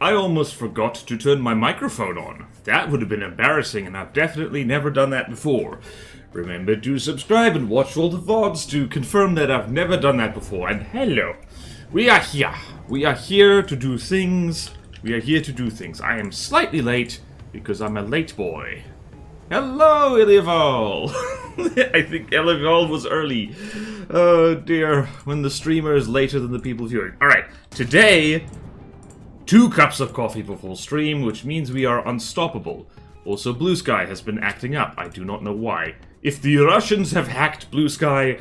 I almost forgot to turn my microphone on. That would have been embarrassing, and I've definitely never done that before. Remember to subscribe and watch all the VODs to confirm that I've never done that before. And hello, we are here. We are here to do things. We are here to do things. I am slightly late because I'm a late boy. Hello, Eliaval. I think Eliaval was early. Oh dear, when the streamer is later than the people viewing. Alright, today, 2 cups of coffee before stream, which means we are unstoppable. Also, Blue Sky has been acting up. I do not know why. If the Russians have hacked Blue Sky,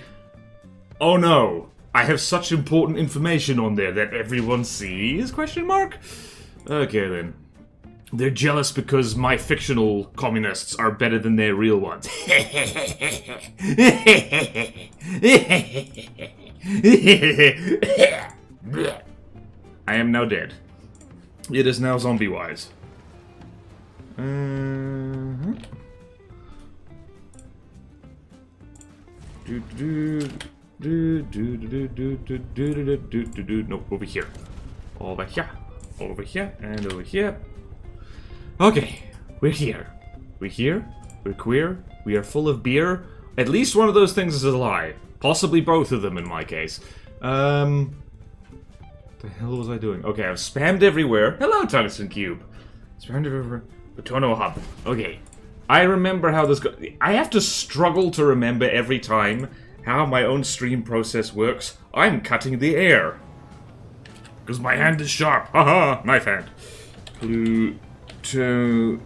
oh no, I have such important information on there that everyone sees, question mark? Okay then. They're jealous because my fictional communists are better than their real ones. I am now dead. It is now zombie-wise. Nope, over here. Over here. Over here. And over here. Okay, we're here. We're here. We're queer. We are full of beer. At least one of those things is a lie. Possibly both of them in my case. What the hell was I doing? Okay, I've spammed everywhere. Hello, Tungsten Cube. Spammed everywhere. Batono Hub. Okay. I remember how this goes. I have to struggle to remember every time how my own stream process works. I'm cutting the air. Because my hand is sharp. Haha, knife hand. Plutono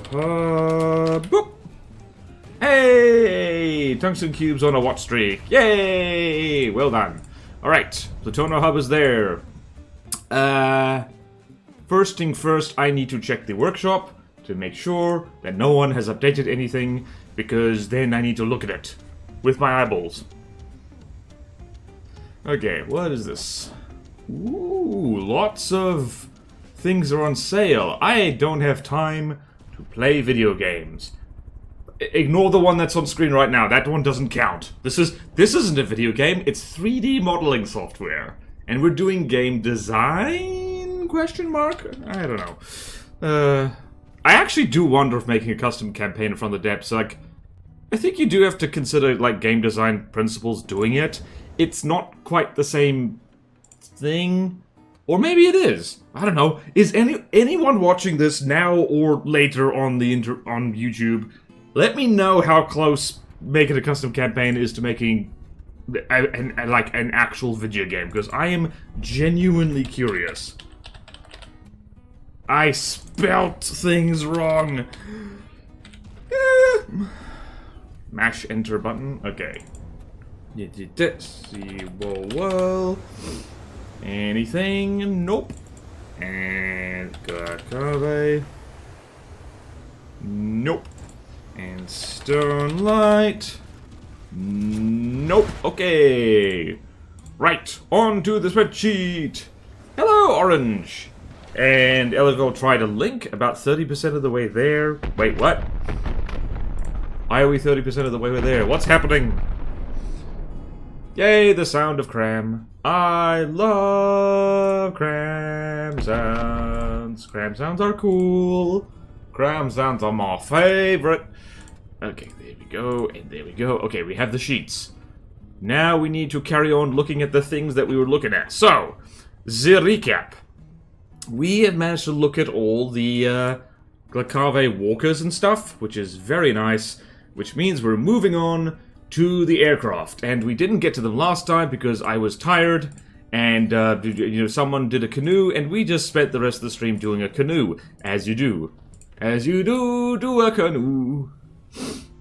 Hub. Boop. Hey! Tungsten Cube's on a watch streak. Yay! Well done. Alright, Plutono Hub is there. First thing first, I need to check the workshop to make sure that no one has updated anything, because then I need to look at it with my eyeballs. Okay, what is this? Ooh, lots of things are on sale. I don't have time to play video games. Ignore the one that's on screen right now. That one doesn't count. This isn't a video game. It's 3D modeling software. And we're doing game design? Question mark? I don't know. I actually do wonder if making a custom campaign from the depths, like, I think you do have to consider, like, game design principles doing it. It's not quite the same thing. Or maybe it is. I don't know. Is anyone watching this now or later on on YouTube? Let me know how close making a custom campaign is to making an actual video game, because I am genuinely curious. I spelt things wrong. Mash enter button. Okay. See, whoa. Anything? Nope. And Kakave. Nope. And Stone Light. Nope. Okay. Right. On to the spreadsheet. Hello, Orange. And Eligo tried a link about 30% of the way there. Wait, what? Why are we 30% of the way there? What's happening? Yay, the sound of cram. I love cram sounds. Cram sounds are cool. Cram sounds are my favorite. Okay, there we go, and there we go. Okay, we have the sheets. Now we need to carry on looking at the things that we were looking at. So, the recap. We have managed to look at all the Glacave walkers and stuff, which is very nice, which means we're moving on to the aircraft. And we didn't get to them last time because I was tired, and someone did a canoe, and we just spent the rest of the stream doing a canoe, as you do. As you do a canoe.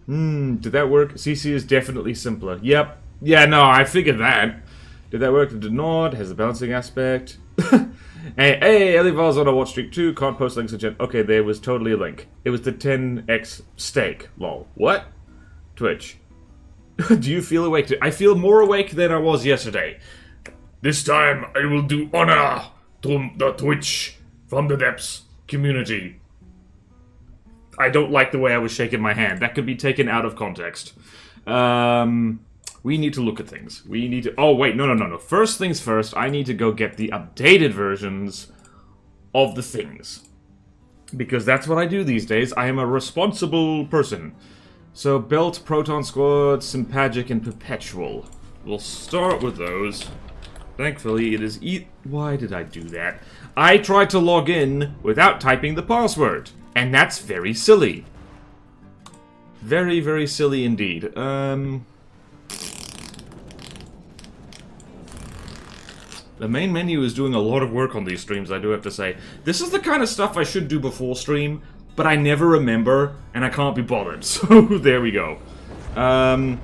Did that work? CC is definitely simpler. Yep. Yeah, no, I figured that. Did that work? It did not. Has the balancing aspect. Hey, Elival's on a watch streak too. Can't post links in chat. Okay, there was totally a link. It was the 10x steak. Lol. What? Twitch. Do you feel awake? I feel more awake than I was yesterday. This time, I will do honor to the Twitch from the depths community. I don't like the way I was shaking my hand. That could be taken out of context. We need to look at things. We need to... Oh, wait, no. First things first, I need to go get the updated versions of the things. Because that's what I do these days. I am a responsible person. So, Belt, Proton Squad, Sympagic, and Perpetual. We'll start with those. Thankfully, it is Why did I do that? I tried to log in without typing the password. And that's very silly. Very, very silly indeed. The main menu is doing a lot of work on these streams, I do have to say. This is the kind of stuff I should do before stream, but I never remember, and I can't be bothered. So, there we go. I'm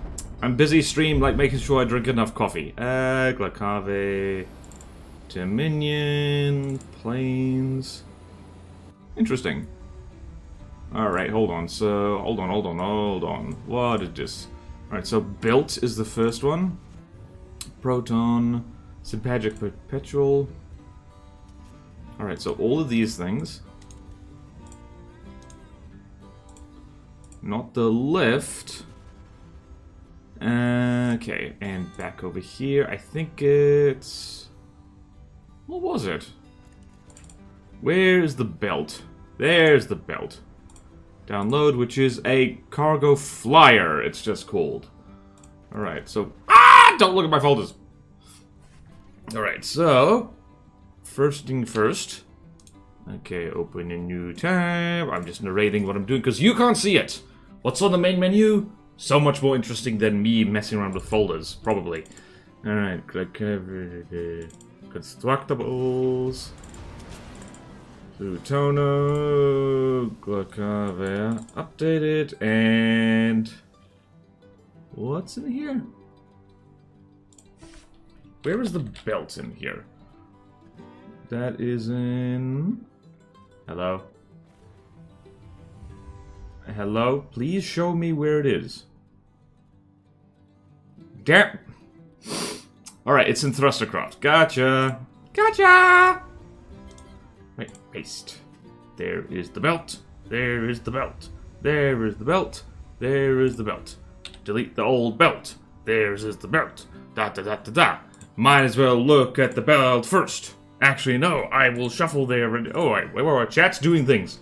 busy stream, like making sure I drink enough coffee. Glacave, Dominion, Plains. Interesting. Alright, hold on. So, hold on. What is this? Alright, so Built is the first one. Proton, Sympagic, Perpetual. Alright, so all of these things. Not the lift. Okay, and back over here. I think it's... What was it? Where's the belt? There's the belt. Download, which is a cargo flyer, it's just called. Alright, so... Ah! Don't look at my folders! Alright, so... First thing first. Okay, open a new tab. I'm just narrating what I'm doing, because you can't see it! What's on the main menu? So much more interesting than me messing around with folders, probably. Alright, click... Constructables... Plutono, Glacave, updated, and... What's in here? Where is the belt in here? That is in... Hello? Hello? Please show me where it is. Damn! Alright, it's in Thrustercraft. Gotcha! Gotcha! Wait, paste. There is the belt. There is the belt. There is the belt. There is the belt. Delete the old belt. There's is the belt. Da da da da da. Might as well look at the belt first. Actually, no. I will shuffle there and... Oh, wait. Chat's doing things.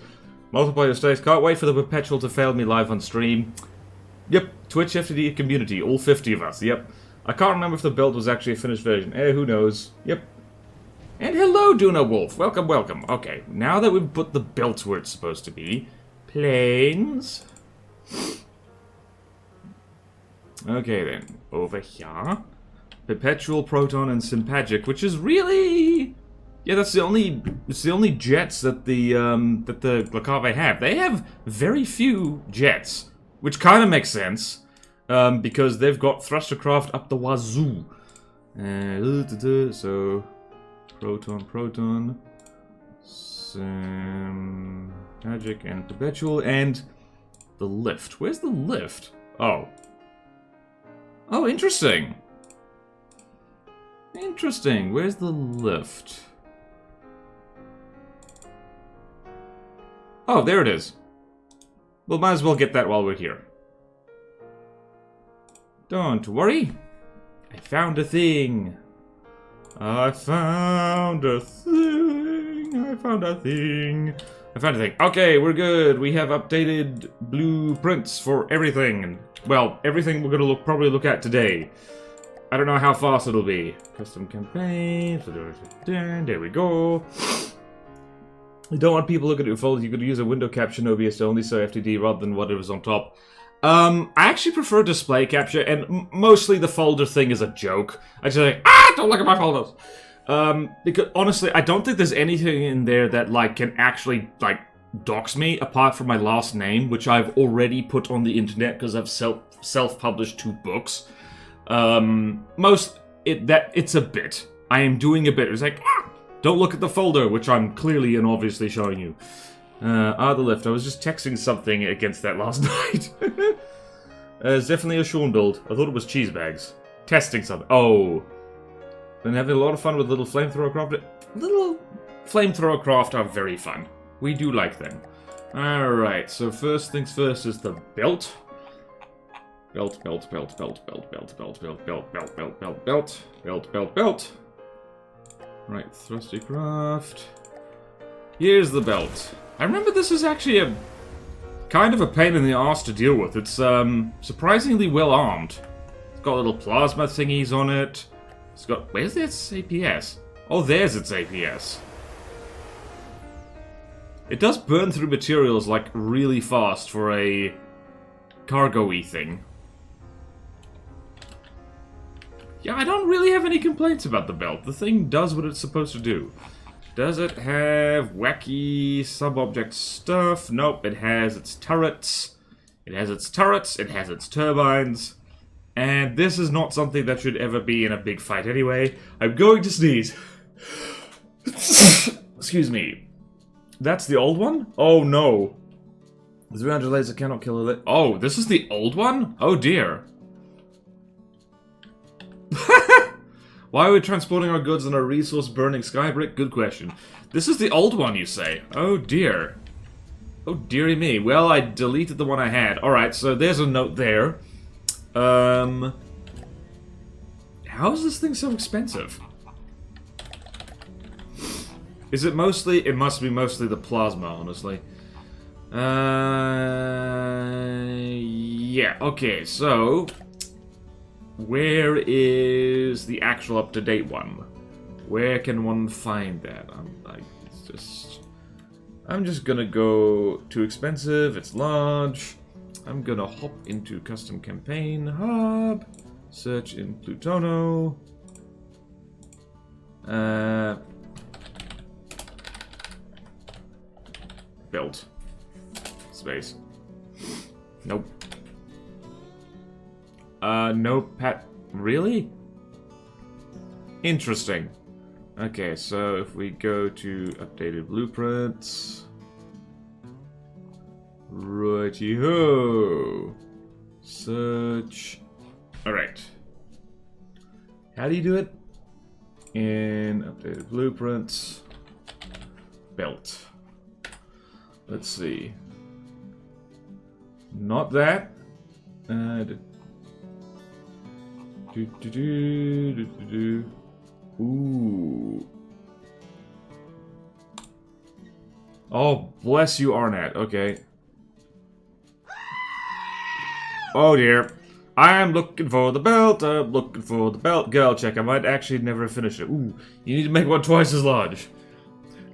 Multiplayer stays. Can't wait for the Perpetual to fail me live on stream. Yep. Twitch FTD community. All 50 of us. Yep. I can't remember if the belt was actually a finished version. Who knows? Yep. And hello, Duna Wolf. Welcome, welcome. Okay, now that we've put the belt where it's supposed to be. Planes. Okay, then. Over here. Perpetual, Proton, and Sympagic, which is really... Yeah, it's the only jets that the Glacave have. They have very few jets, which kind of makes sense, because they've got Thrustercraft up the wazoo. So... Proton, Sympagic, and Perpetual, and the lift. Where's the lift? Oh. Oh, interesting. Interesting. Where's the lift? Oh, there it is. Well, might as well get that while we're here. Don't worry. I found a thing. I found a thing. Okay, we're good. We have updated blueprints for everything. Well, everything we're gonna probably look at today. I don't know how fast it'll be. Custom campaign. There we go. You don't want people looking at your folders. You could use a window capture OBS to only show FTD rather than whatever's on top. I actually prefer display capture, and mostly the folder thing is a joke. I just like, don't look at my folders! Because, honestly, I don't think there's anything in there that, like, can actually, like, dox me, apart from my last name, which I've already put on the internet because I've self-published 2 books. It's a bit. I am doing a bit. It's like, don't look at the folder, which I'm clearly and obviously showing you. The lift. I was just texting something against that last night. It's definitely a Sean build. I thought it was cheese bags. Testing something. Oh. Been having a lot of fun with little flamethrower craft. Little flamethrower craft are very fun. We do like them. Alright, so first things first is the belt. Belt, belt, belt, belt, belt, belt, belt, belt, belt, belt, belt, belt, belt, belt, belt, belt. Right, thrusty craft. Here's the belt. I remember this is actually a kind of a pain in the arse to deal with. It's surprisingly well armed. It's got little plasma thingies on it. It's got... Where's its APS? Oh, there's its APS. It does burn through materials, like, really fast for a cargo-y thing. Yeah, I don't really have any complaints about the belt. The thing does what it's supposed to do. Does it have wacky sub-object stuff? Nope, it has its turrets. It has its turrets, it has its turbines. And this is not something that should ever be in a big fight anyway. I'm going to sneeze. Excuse me. That's the old one? Oh no. The 300 laser cannot kill a Oh, this is the old one? Oh dear. Why are we transporting our goods on a resource-burning skybrick? Good question. This is the old one, you say? Oh dear. Oh dearie me. Well, I deleted the one I had. Alright, so there's a note there. How is this thing so expensive? Is it mostly... It must be mostly the plasma, honestly. Yeah, okay, so... Where is the actual up-to-date one? Where can one find that? I'm just gonna go too expensive, it's large. I'm gonna hop into custom campaign hub, search in Plutono. Build. Space. Nope. No pet. Really? Interesting. Okay, so if we go to updated blueprints. Righty-ho. Search. Alright. How do you do it? In updated blueprints. Belt. Let's see. Not that. Ooh. Oh, bless you, Arnett. Okay. Oh dear. I'm looking for the belt. I'm looking for the belt. Girl check. I might actually never finish it. Ooh. You need to make one twice as large.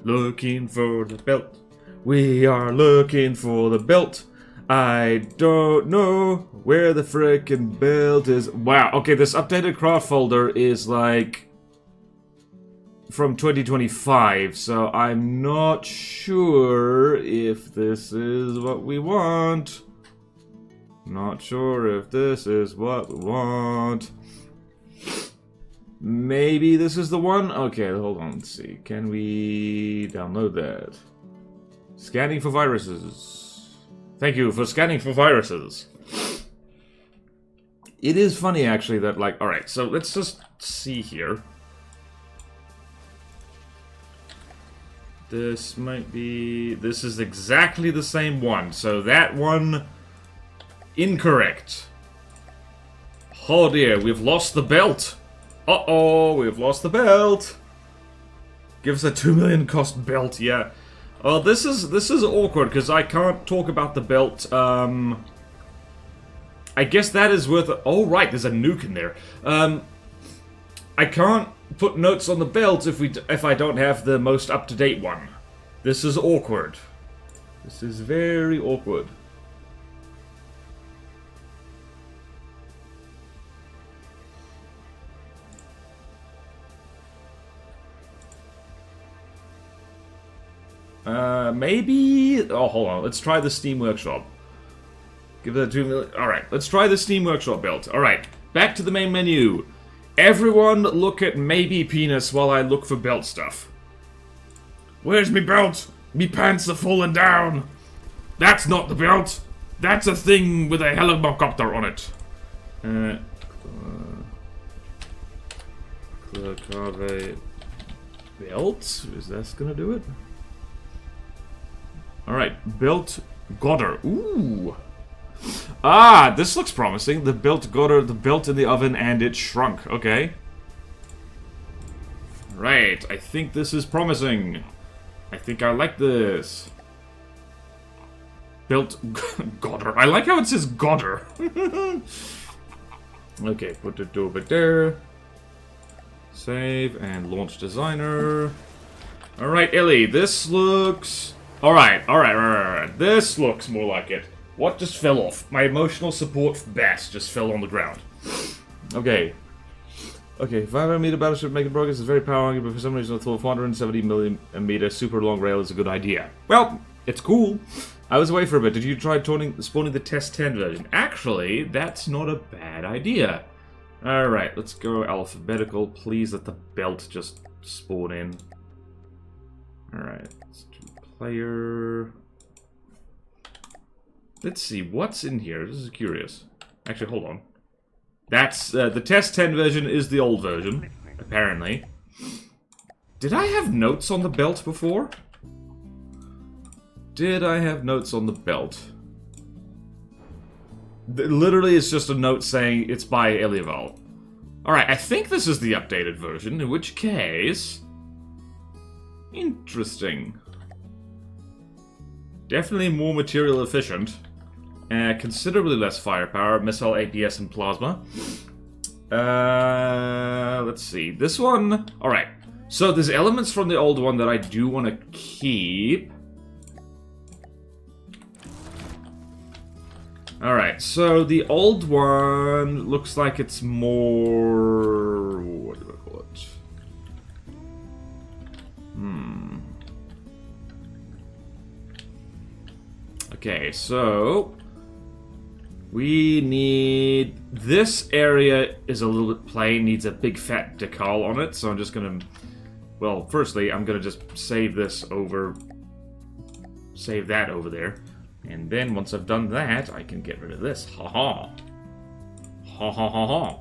Looking for the belt. We are looking for the belt. I don't know where the frickin' belt is. Wow, okay, this updated craft folder is like from 2025, so I'm not sure if this is what we want. Not sure if this is what we want. Maybe this is the one? Okay, hold on, let's see. Can we download that? Scanning for viruses. Thank you for scanning for viruses. It is funny, actually, that, like... Alright, so let's just see here. This might be... This is exactly the same one. So that one... Incorrect. Oh dear, we've lost the belt. Uh-oh, we've lost the belt. Give us a 2 million cost belt, yeah. Oh, this is awkward, because I can't talk about the belt, I guess that is worth... Oh, right, there's a nuke in there. I can't put notes on the belt if I don't have the most up-to-date one. This is awkward. This is very awkward. Maybe... Oh, hold on. Let's try the Steam Workshop. Give that 2 million... Alright, let's try the Steam Workshop build. Alright, back to the main menu. Everyone look at maybe penis while I look for belt stuff. Where's me belt? Me pants are falling down. That's not the belt. That's a thing with a helicopter on it. Carve belt? Is that gonna do it? Alright, built Godder. Ooh. Ah, this looks promising. The belt got her, the belt in the oven, and it shrunk. Okay. Right, I think this is promising. I think I like this. Built Godder. I like how it says Godder. Okay, put it over there. Save and launch designer. Alright, Ellie, this looks... Alright. This looks more like it. What just fell off? My emotional support bass just fell on the ground. Okay. Okay, 500-meter battleship making progress is very power-hungry, but for some reason I thought 470mm super long rail is a good idea. Well, it's cool. I was away for a bit. Did you try spawning the test 10 version? Actually, that's not a bad idea. Alright, let's go alphabetical. Please let the belt just spawn in. Alright, let's do player. Let's see, what's in here? This is curious. Actually, hold on. That's, the test 10 version is the old version, apparently. Did I have notes on the belt before? Did I have notes on the belt? Literally, it's just a note saying it's by Eliaval. Alright, I think this is the updated version, in which case... Interesting. Definitely more material efficient. Considerably less firepower, missile, APS, and plasma. Let's see. This one... Alright. So there's elements from the old one that I do want to keep. Alright, so the old one looks like it's more... What do I call it? Okay, so... We need... This area is a little bit plain, needs a big fat decal on it, so I'm just gonna... Well, firstly, I'm gonna just save this over... Save that over there. And then, once I've done that, I can get rid of this. Ha-ha. Ha-ha-ha-ha.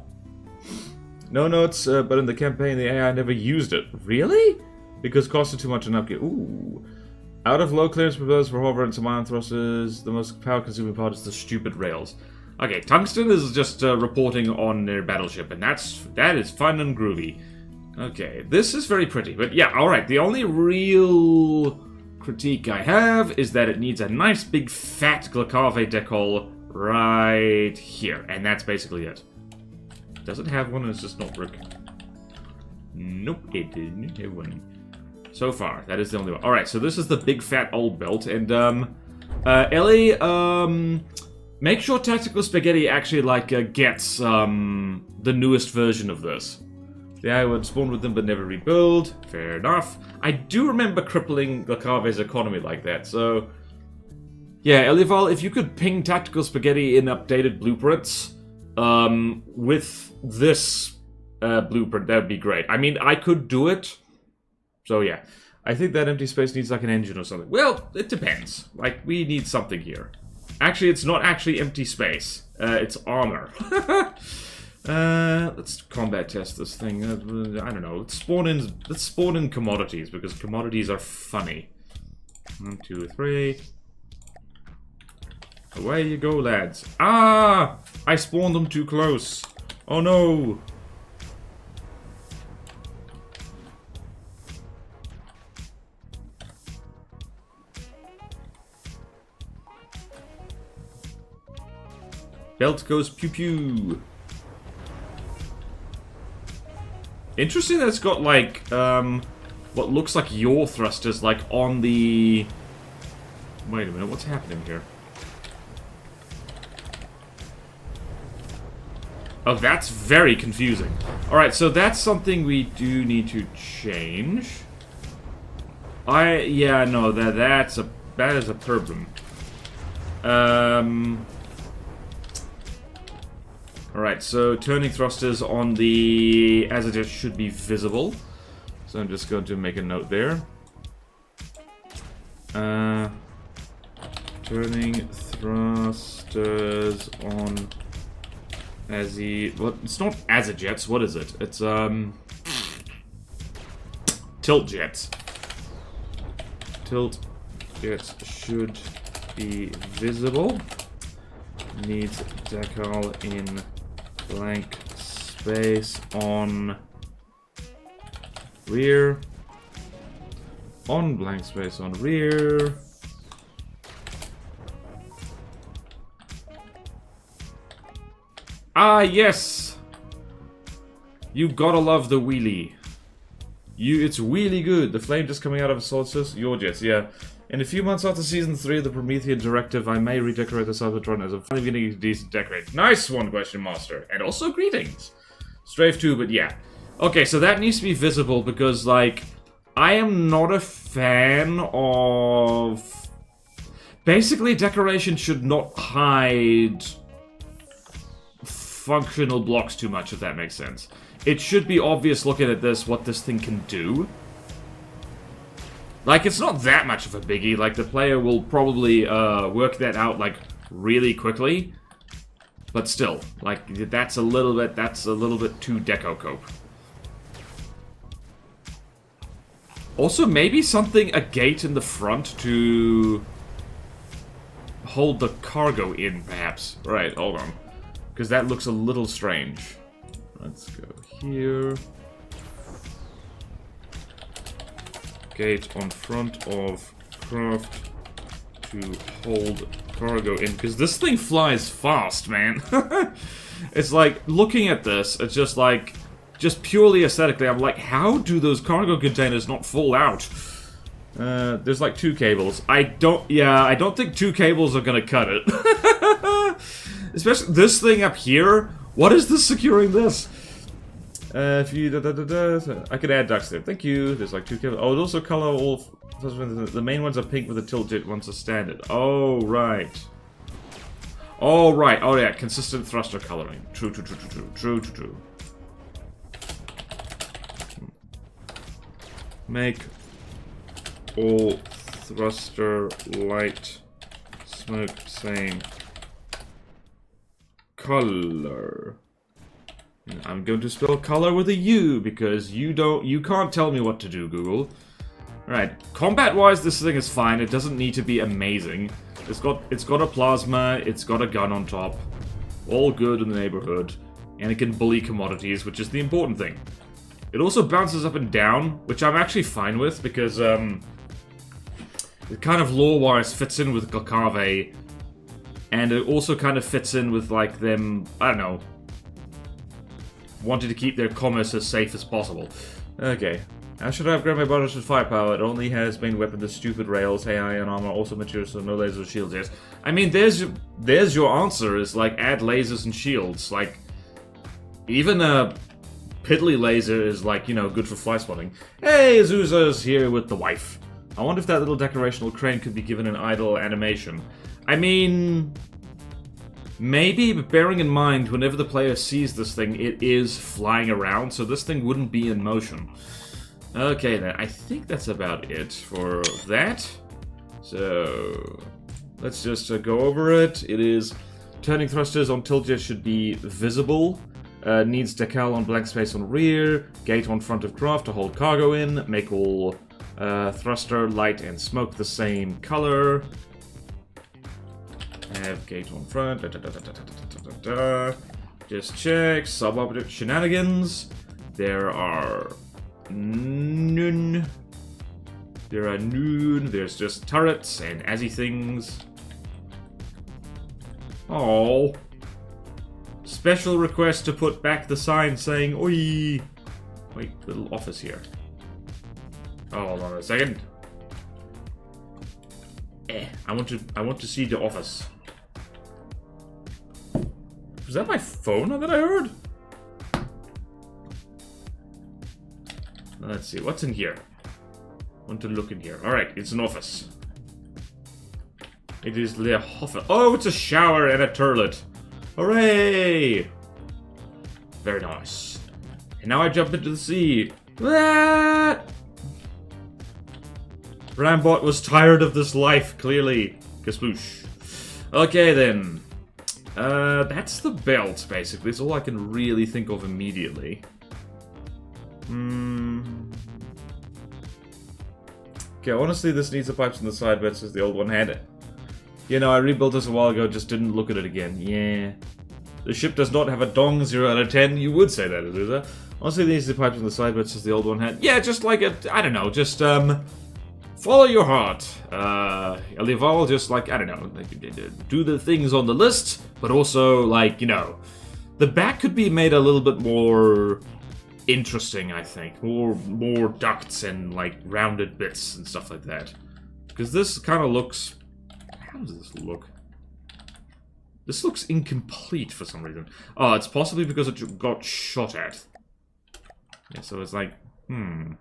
No notes, but in the campaign, the AI never used it. Really? Because it costed too much an upgrade. Ooh. Out of low clearance propellers for hover and some ion thrusters, the most power-consuming part is the stupid rails. Okay, Tungsten is just reporting on their battleship, and that is fun and groovy. Okay, this is very pretty, but yeah, alright, the only real critique I have is that it needs a nice big fat Glacave decal right here, and that's basically it. Does it have one, and it's just not brick? Nope, it didn't have one. So far, that is the only one. Alright, so this is the big fat old belt, and Ellie, make sure Tactical Spaghetti actually, like, gets, the newest version of this. Yeah, I would spawn with them but never rebuild. Fair enough. I do remember crippling Glacave's economy like that, so... Yeah, Elival, if you could ping Tactical Spaghetti in updated blueprints, with this, blueprint, that would be great. I mean, I could do it. So yeah, I think that empty space needs like an engine or something. Well, it depends. Like, we need something here. Actually, it's not actually empty space. It's armor. Let's combat test this thing. I don't know. Let's spawn in commodities, because commodities are funny. 1, 2, 3. Away you go, lads. Ah! I spawned them too close. Oh no! Belt goes pew-pew. Interesting that it's got, like, what looks like yaw thrusters, like, on the... Wait a minute, what's happening here? Oh, that's very confusing. Alright, so that's something we do need to change. Yeah, no, that is a problem. Alright, so turning thrusters on the Azojet should be visible. So I'm just going to make a note there. Turning thrusters on what? It's not Azojets, what is it? It's tilt jets. Tilt jets should be visible. needs decal in blank space on rear. On blank space on rear. Ah, yes! You gotta love the wheelie. It's really good. The flame just coming out of a solid source. Gorgeous, yeah. In a few months after Season 3 of the Promethean Directive, I may redecorate the Cybertron as a finally getting a decent decorate. Nice one, Question Master. And also greetings. Strafe 2, but yeah. Okay, so that needs to be visible because, like, I am not a fan of... Basically, decoration should not hide functional blocks too much, if that makes sense. It should be obvious looking at this what this thing can do. Like, it's not that much of a biggie. Like, the player will probably work that out, like, really quickly. But still, like, that's a little bit too deco-cope. Also, maybe a gate in the front to hold the cargo in, perhaps. Right, hold on. Because that looks a little strange. Let's go here. Gate on front of craft to hold cargo in. Because this thing flies fast, man. It's like, looking at this, it's just like, just purely aesthetically, I'm like, how do those cargo containers not fall out? There's like 2 cables. I don't think 2 cables are gonna cut it. Especially this thing up here. What is this securing this? If you I could add ducts there. Thank you. There's like 2 cables. Oh, it also color all. The main ones are pink with the tilt jet ones are standard. Oh right. Oh right. Oh yeah. Consistent thruster coloring. True. Make all thruster light smoke same color. I'm going to spell color with a U because you can't tell me what to do, Google. Alright, combat-wise this thing is fine. It doesn't need to be amazing. It's got a plasma, it's got a gun on top. All good in the neighborhood. And it can bully commodities, which is the important thing. It also bounces up and down, which I'm actually fine with because it kind of lore-wise fits in with Galcave. And it also kind of fits in with, like, them, I don't know, wanting to keep their commerce as safe as possible. Okay. How should I upgrade my bonus with firepower? It only has main weapon, the stupid rails, AI and armor, also matures, so no laser shields, yes. I mean, there's your answer, is, like, add lasers and shields. Like, even a piddly laser is, like, you know, good for fly spotting. Hey, Azusa's here with the wife. I wonder if that little decorational crane could be given an idle animation. I mean, maybe, but bearing in mind, whenever the player sees this thing, it is flying around, so this thing wouldn't be in motion. Okay, then, I think that's about it for that. So, let's just go over it. It is turning thrusters on tilt jet should be visible. Needs decal on blank space on rear. Gate on front of craft to hold cargo in. Make all thruster, light, and smoke the same color. Have gate on front. Just check. Suboptic shenanigans. There are none. There's just turrets and azzy things. Oh. Special request to put back the sign saying "Oi." Wait, little office here. Oh, hold on a second. I want to see the office. Was that my phone that I heard? Let's see, what's in here? Want to look in here. Alright, it's an office. It is the office. Oh, it's a shower and a toilet. Hooray! Very nice. And now I jump into the sea. Ah! Rambot was tired of this life, clearly. Kasploosh. Okay, then. That's the belt, basically. It's all I can really think of immediately. Okay, honestly, this needs the pipes on the side, but since the old one had it. You know, I rebuilt this a while ago, just didn't look at it again. Yeah. The ship does not have a dong, 0 out of 10. You would say that, Ibiza. Honestly, these are the pipes on the side, but it's just the old one had. Yeah, just like a, I don't know, just, follow your heart. Alival, just like, I don't know, like, do the things on the list, but also, like, you know, the back could be made a little bit more interesting, I think. More ducts and, like, rounded bits and stuff like that. Because this kind of looks... How does this look? This looks incomplete for some reason. Oh, it's possibly because it got shot at. Yeah, so it's like, I'm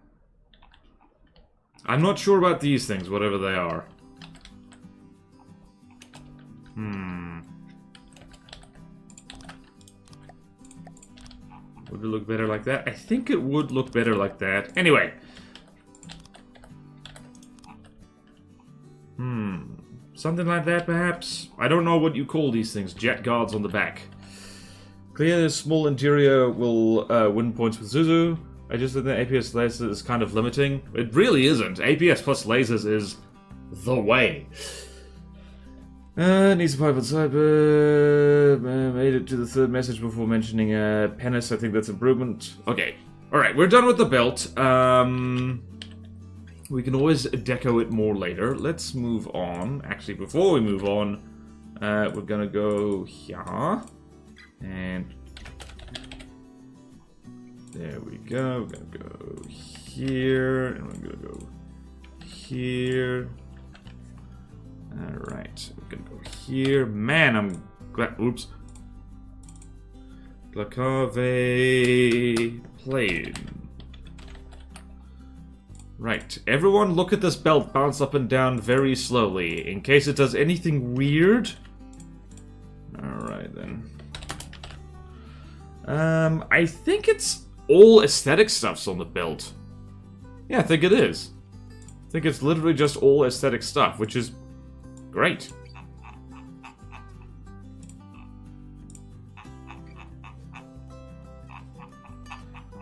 not sure about these things, whatever they are. Would it look better like that? I think it would look better like that. Anyway. Something like that, perhaps? I don't know what you call these things. Jet guards on the back. Clear this small interior will win points with Zuzu. I just think the APS laser is kind of limiting. It really isn't. APS plus lasers is the way. Needs a pipe outside. Made it to the third message before mentioning penis. I think that's improvement. Okay. Alright, we're done with the belt. We can always deco it more later. Let's move on. Actually, before we move on, we're gonna go here. And there we go. We're gonna go here. And we're gonna go here. Alright. We're gonna go here. Man, I'm glad. Oops. Glacave plane. Right, everyone look at this belt bounce up and down very slowly, in case it does anything weird. Alright then. I think it's all aesthetic stuffs on the belt. Yeah, I think it is. I think it's literally just all aesthetic stuff, which is great.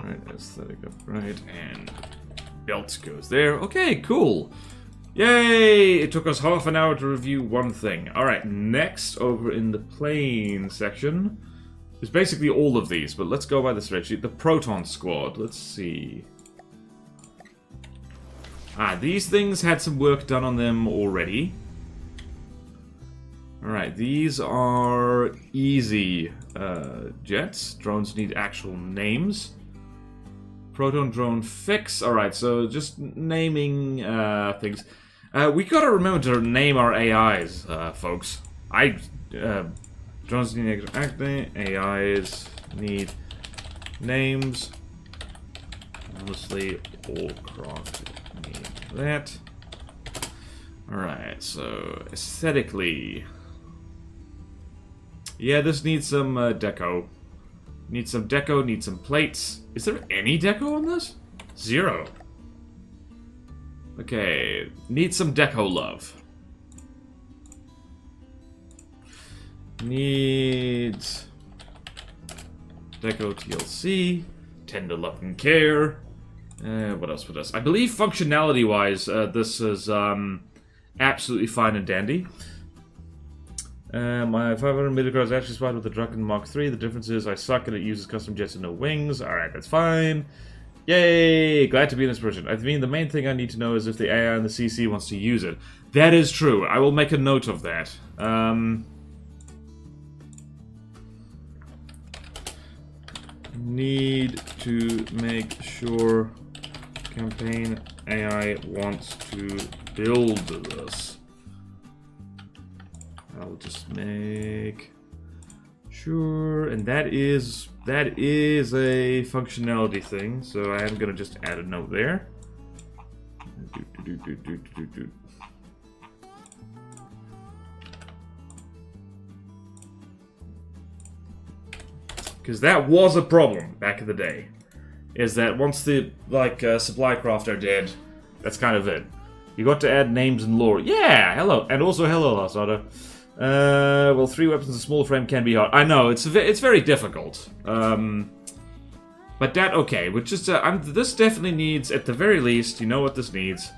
Alright, aesthetic upright, and... belt goes there. Okay, cool. Yay! It took us half an hour to review one thing. Alright, next, over in the plane section, is basically all of these, but let's go by the spreadsheet. The Proton Squad. Let's see. These things had some work done on them already. Alright, these are easy jets. Drones need actual names. Proton drone fix. Alright, so just naming things. We gotta remember to name our AIs, folks. Drones need acting. AIs need names. Honestly, all craft need that. Alright, so aesthetically. Yeah, this needs some deco. Need some deco, need some plates. Is there any deco on this? 0. Okay, need some deco love. Needs deco TLC, tender love and care. What else? What else? I believe functionality-wise, this is absolutely fine and dandy. My 500 car is actually spotted with the Drunken Mark III. The difference is I suck and it uses custom jets and no wings. Alright, that's fine. Yay! Glad to be an inspiration. I mean, the main thing I need to know is if the AI and the CC wants to use it. That is true. I will make a note of that. Need to make sure campaign AI wants to build this. I'll just make sure, and that is a functionality thing, so I am gonna just add a note there. Because that was a problem back in the day, is that once the supply craft are dead, that's kind of it. You got to add names and lore. Yeah, hello, and also hello, Lasada. Well, 3 weapons and small frame can be hard. I know, it's very difficult. But that, okay, which is, this definitely needs, at the very least, you know what this needs?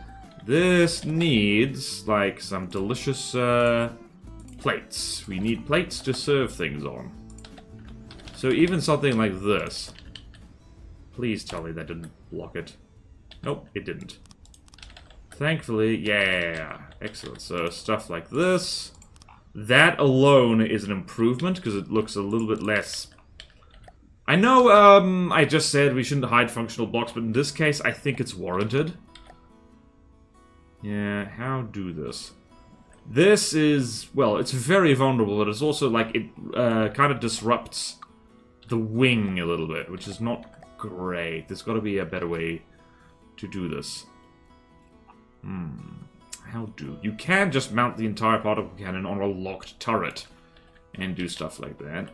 This needs, like, some delicious, plates. We need plates to serve things on. So even something like this. Please tell me that didn't block it. Nope, it didn't. Thankfully, yeah. Excellent. So stuff like this. That alone is an improvement, because it looks a little bit less... I know, I just said we shouldn't hide functional blocks, but in this case, I think it's warranted. Yeah, how do this? This is... well, it's very vulnerable, but it's also, like, it kind of disrupts the wing a little bit, which is not great. There's got to be a better way to do this. How do... you can just mount the entire particle cannon on a locked turret and do stuff like that.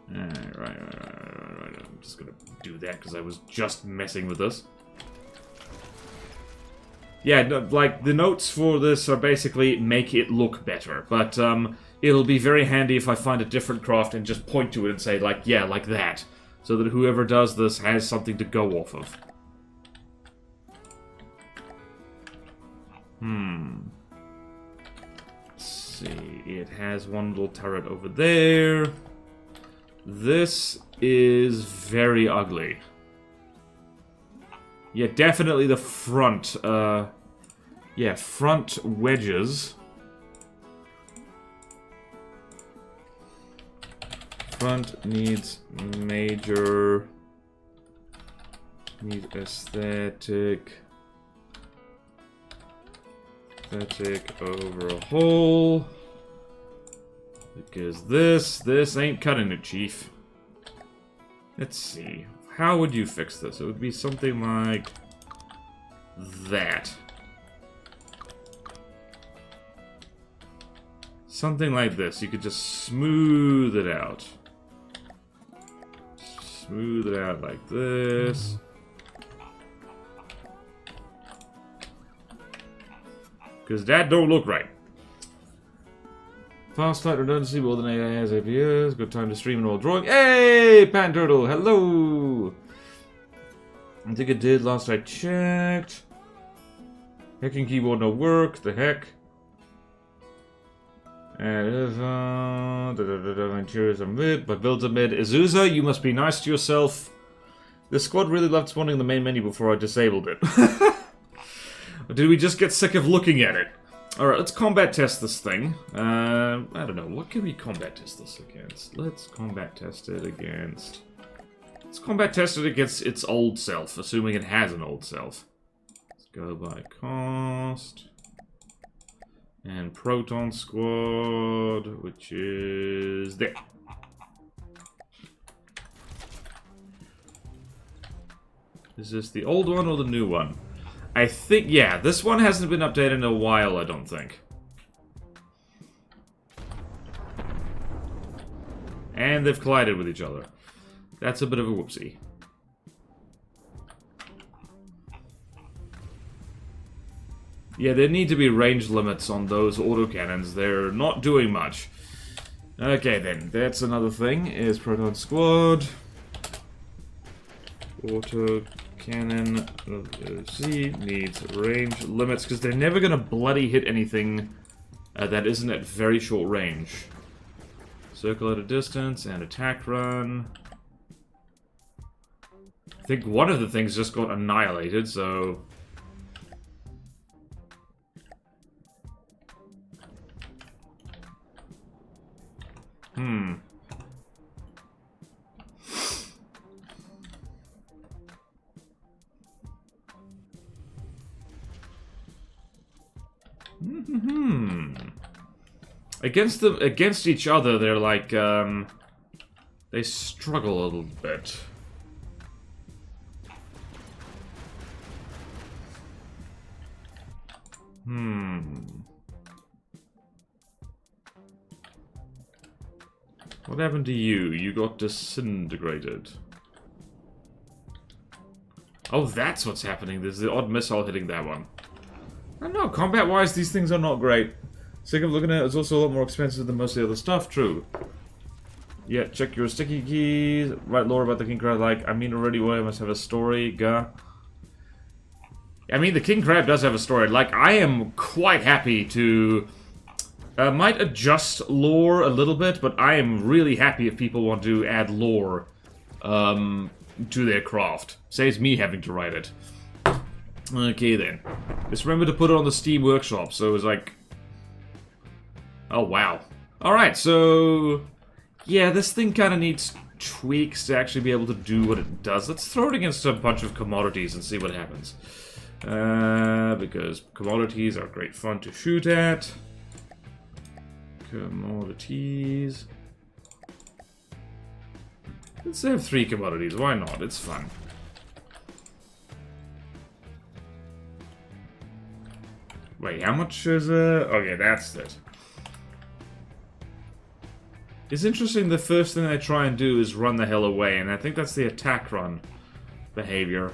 Right. I'm just gonna do that because I was just messing with this. Yeah, no, like, the notes for this are basically make it look better, but it'll be very handy if I find a different craft and just point to it and say, like, yeah, like that, so that whoever does this has something to go off of. Let's see, it has one little turret over there. This is very ugly. Yeah, definitely the front, yeah, front wedges. Front needs major... need aesthetic overhaul. Because this ain't cutting it, Chief. Let's see. How would you fix this? It would be something like that. Something like this. You could just smooth it out. Smooth it out like this. Because that don't look right. Fast flight redundancy more than AI has APUs. Good time to stream and all drawing. Hey, Pan Turtle, hello! I think it did last I checked. Hacking keyboard no work. The heck? Interiors are mid, but builds are mid. Azusa, you must be nice to yourself. The squad really loved spawning the main menu before I disabled it. Or did we just get sick of looking at it? Alright, let's combat test this thing. I don't know, what can we combat test this against? Let's combat test it against... let's combat test it against its old self, assuming it has an old self. Let's go by cost. And Proton Squad, which is there. Is this the old one or the new one? I think, yeah, this one hasn't been updated in a while, I don't think. And they've collided with each other. That's a bit of a whoopsie. Yeah, there need to be range limits on those autocannons. They're not doing much. Okay, then. That's another thing, is Proton Squad. Autocannon Z needs range limits, because they're never going to bloody hit anything that isn't at very short range. Circle at a distance and attack run. I think one of the things just got annihilated, so... Against each other, they're like, they struggle a little bit. What happened to you? You got disintegrated. Oh, that's what's happening. There's the odd missile hitting that one. I don't know, combat-wise, these things are not great. Sick of looking at it, it's also a lot more expensive than most of the other stuff, true. Yeah, check your sticky keys. Write lore about the King Crab, like, I mean already, well, I must have a story, gah. I mean, the King Crab does have a story. Like, I am quite happy to Might adjust lore a little bit, but I am really happy if people want to add lore to their craft. Saves me having to write it. Okay then. Just remember to put it on the Steam Workshop, so it's like... Oh wow. Alright, so... Yeah, this thing kind of needs tweaks to actually be able to do what it does. Let's throw it against a bunch of commodities and see what happens. Because commodities are great fun to shoot at. Commodities. Let's have 3 commodities. Why not? It's fun. Wait, how much is okay, that's it. It's interesting, the first thing I try and do is run the hell away, and I think that's the attack run behavior.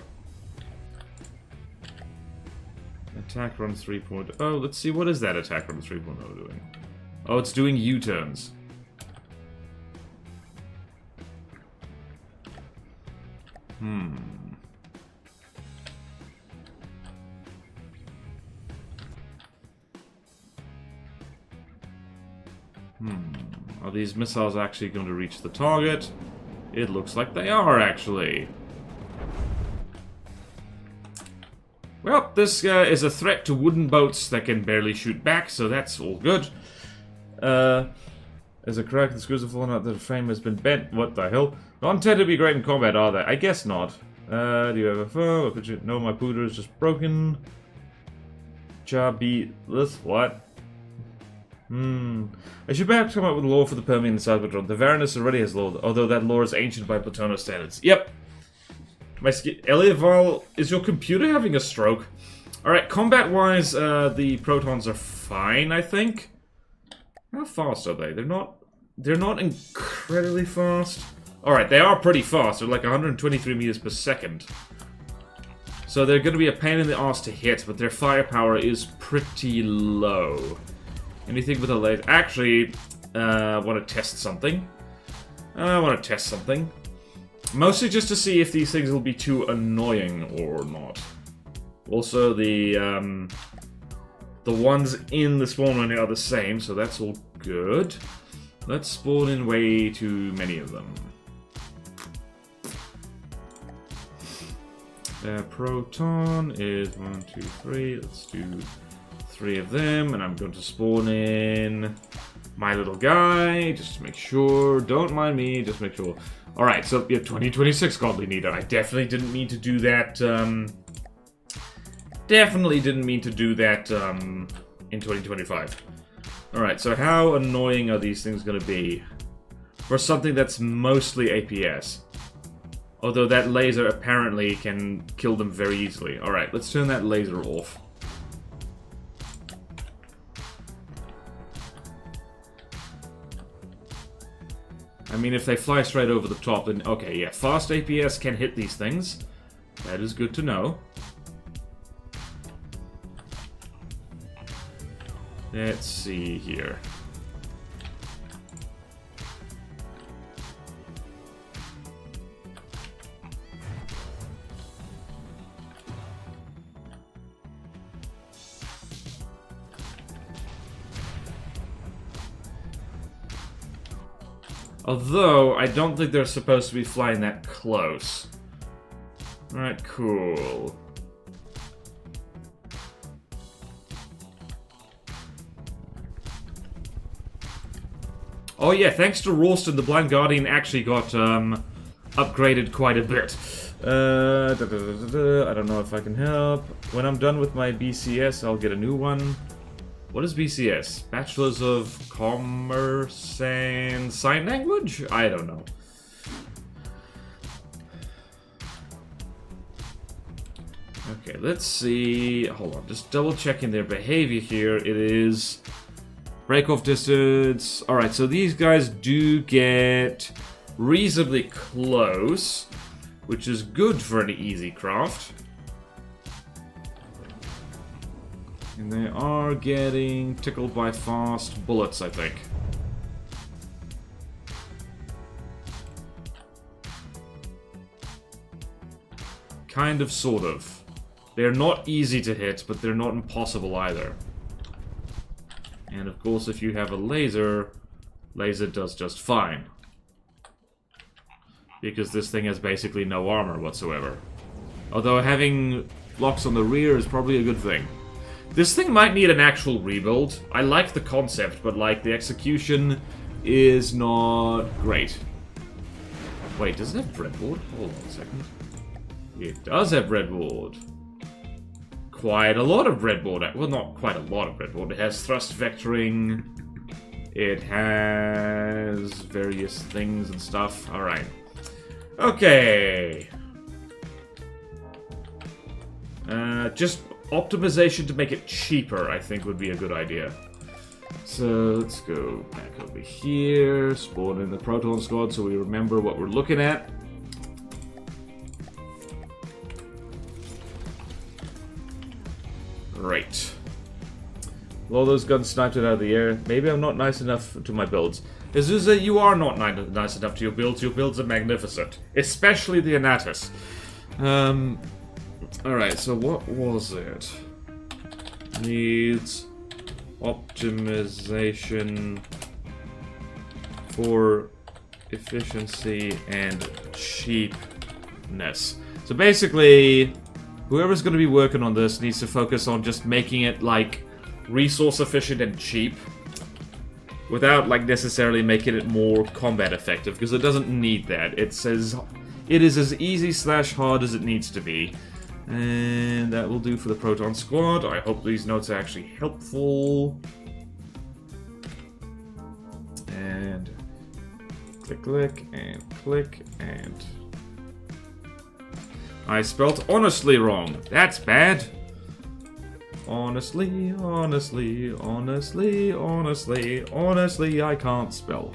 Attack run 3.0. Let's see, what is that attack run 3.0 doing? Oh, it's doing U-turns. Are these missiles actually going to reach the target? It looks like they are, actually. Well, this is a threat to wooden boats that can barely shoot back, so that's all good. As a crack, the screws have fallen out, the frame has been bent. What the hell? Don't tend to be great in combat, are they? I guess not. Do you have a foe? No, my pooter is just broken. This what? I should perhaps come up with lore for the Permian and South Patrol. The Varanus already has lore, although that lore is ancient by Platono standards. Yep. Elliot Val, is your computer having a stroke? Alright, combat-wise, the protons are fine, I think. How fast are they? They're not incredibly fast. Alright, they are pretty fast. They're like 123 meters per second. So they're going to be a pain in the ass to hit, but their firepower is pretty low. Anything with a laser? Actually, I want to test something. Mostly just to see if these things will be too annoying or not. Also, the ones in the spawn menu are the same, so that's all good. Let's spawn in way too many of them. Proton is 1, 2, 3. Let's do 3 of them, and I'm going to spawn in my little guy, just to make sure. Don't mind me, just make sure. Alright, so yeah, 2026 Godly Neater. I definitely didn't mean to do that, in 2025. Alright, so how annoying are these things going to be? For something that's mostly APS. Although that laser apparently can kill them very easily. Alright, let's turn that laser off. I mean, if they fly straight over the top, then okay, yeah, fast APS can hit these things. That is good to know. Let's see here. Although, I don't think they're supposed to be flying that close. Alright, cool. Oh yeah, thanks to Ralston, the Blind Guardian actually got upgraded quite a bit. I don't know if I can help. When I'm done with my BCS, I'll get a new one. What is BCS? Bachelors of Commerce and Sign Language? I don't know. Okay, let's see. Hold on, just double checking their behavior here. It is break off distance. Alright, so these guys do get reasonably close, which is good for an easy craft. And they are getting tickled by fast bullets, I think. Kind of, sort of. They're not easy to hit, but they're not impossible either. And of course, if you have a laser, laser does just fine. Because this thing has basically no armor whatsoever. Although having blocks on the rear is probably a good thing. This thing might need an actual rebuild. I like the concept, but like the execution is not great. Wait, does it have breadboard? Hold on a second. It does have breadboard. Quite a lot of breadboard. Well, not quite a lot of breadboard. It has thrust vectoring. It has various things and stuff. Alright. Okay. Just optimization to make it cheaper, I think, would be a good idea. So, let's go back over here. Spawn in the Proton Squad so we remember what we're looking at. Right. All those guns sniped it out of the air. Maybe I'm not nice enough to my builds. Azusa, you are not nice enough to your builds. Your builds are magnificent. Especially the Anatus. Alright, so what was it? Needs optimization for efficiency and cheapness. So basically, whoever's going to be working on this needs to focus on just making it, like, resource efficient and cheap. Without, like, necessarily making it more combat effective, because it doesn't need that. It is as easy/hard as it needs to be. And that will do for the Proton Squad. I hope these notes are actually helpful. And click, and... I spelt honestly wrong. That's bad. Honestly, I can't spell.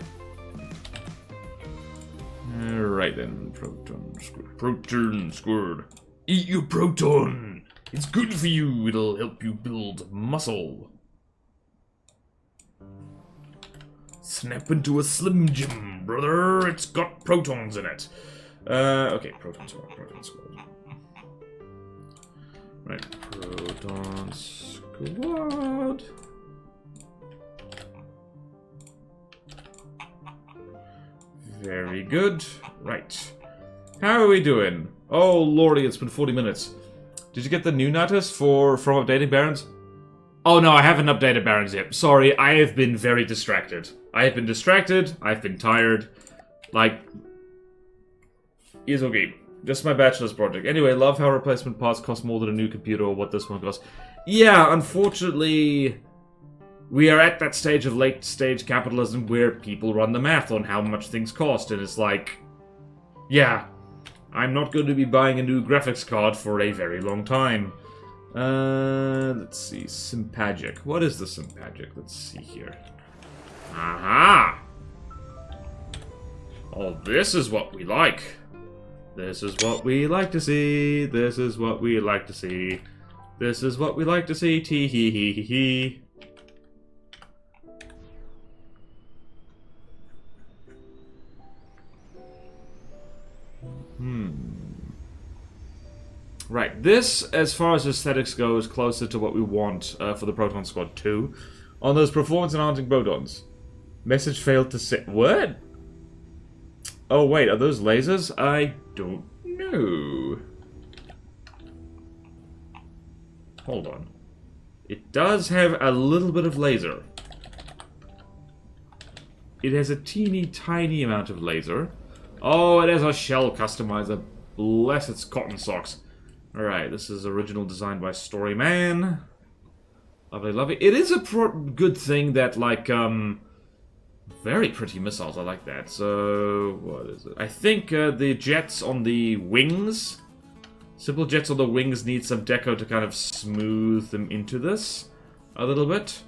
Alright then, Proton Squad. Eat your proton! It's good for you, it'll help you build muscle. Snap into a Slim Jim, brother! It's got protons in it. Okay, Proton Squad. Right, Proton Squad. Very good. Right. How are we doing? Oh lordy, it's been 40 minutes. Did you get the new notice from updating Barons? Oh no, I haven't updated Barons yet. Sorry, I have been very distracted. I've been tired. Like, it's okay. Just my bachelor's project. Anyway, love how replacement parts cost more than a new computer or what this one costs. Yeah, unfortunately, we are at that stage of late stage capitalism where people run the math on how much things cost, and it's like, yeah, I'm not going to be buying a new graphics card for a very long time. Let's see, Sympagic. What is the Sympagic? Let's see here. Aha! Oh, this is what we like. This is what we like to see. This is what we like to see. This is what we like to see. Tee hee hee hee hee. Right, this, as far as aesthetics go, is closer to what we want for the Proton Squad 2. On those performance-enhancing Bodons. Message failed to say... What? Oh, wait, are those lasers? I don't know. Hold on. It does have a little bit of laser. It has a teeny tiny amount of laser. Oh, it has a shell customizer. Bless its cotton socks. Alright, this is original design by Storyman. Lovely, lovely. It is a good thing that, like, very pretty missiles. I like that. So, what is it? I think the jets on the wings, simple jets on the wings need some deco to kind of smooth them into this a little bit.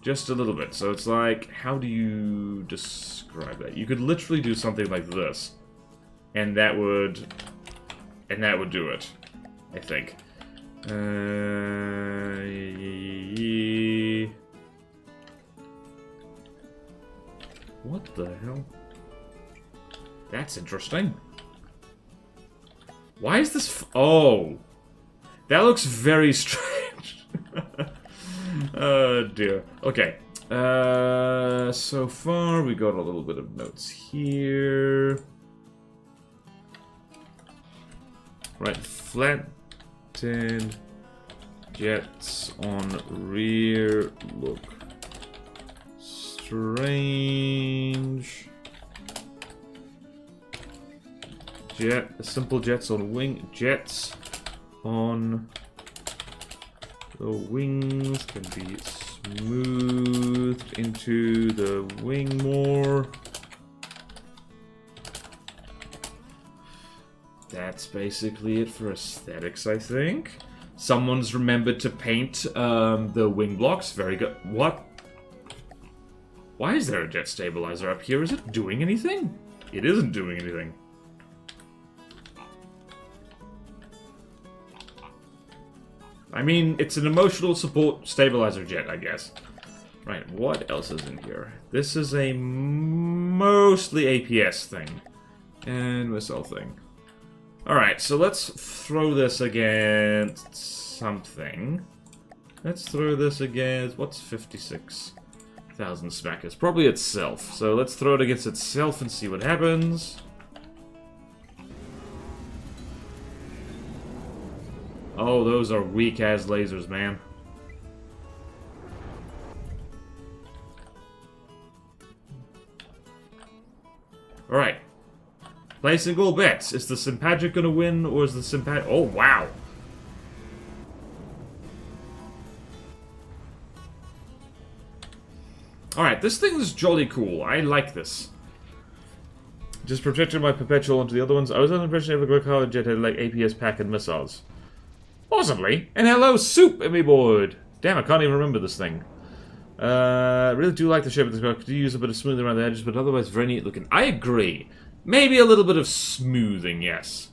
Just a little bit. So it's like, how do you describe that? You could literally do something like this. And that would do it, I think. What the hell? That's interesting. Why is this oh! That looks very strange. Oh dear. Okay. So far we got a little bit of notes here. Right, flattened jets on rear look strange. Simple jets on wing. Jets on the wings can be smoothed into the wing more. That's basically it for aesthetics, I think. Someone's remembered to paint the wing blocks. Very good. What? Why is there a jet stabilizer up here? Is it doing anything? It isn't doing anything. I mean, it's an emotional support stabilizer jet, I guess. Right, what else is in here? This is a mostly APS thing. And missile thing. Alright, so let's throw this against something. Let's throw this against... What's 56,000 smackers? Probably itself. So let's throw it against itself and see what happens. Oh, those are weak-ass lasers, man. Alright. Placing all bets. Is the Sympagic gonna win, or is the Sympagic... Oh, wow! Alright, this thing is jolly cool. I like this. Just projected my Perpetual onto the other ones. I was under the impression every Great jet had, like, APS pack and missiles. Possibly. And hello, soup in me board. Damn, I can't even remember this thing. I really do like the shape of this car. Could you use a bit of smoothing around the edges, but otherwise very neat looking. I agree. Maybe a little bit of smoothing, yes.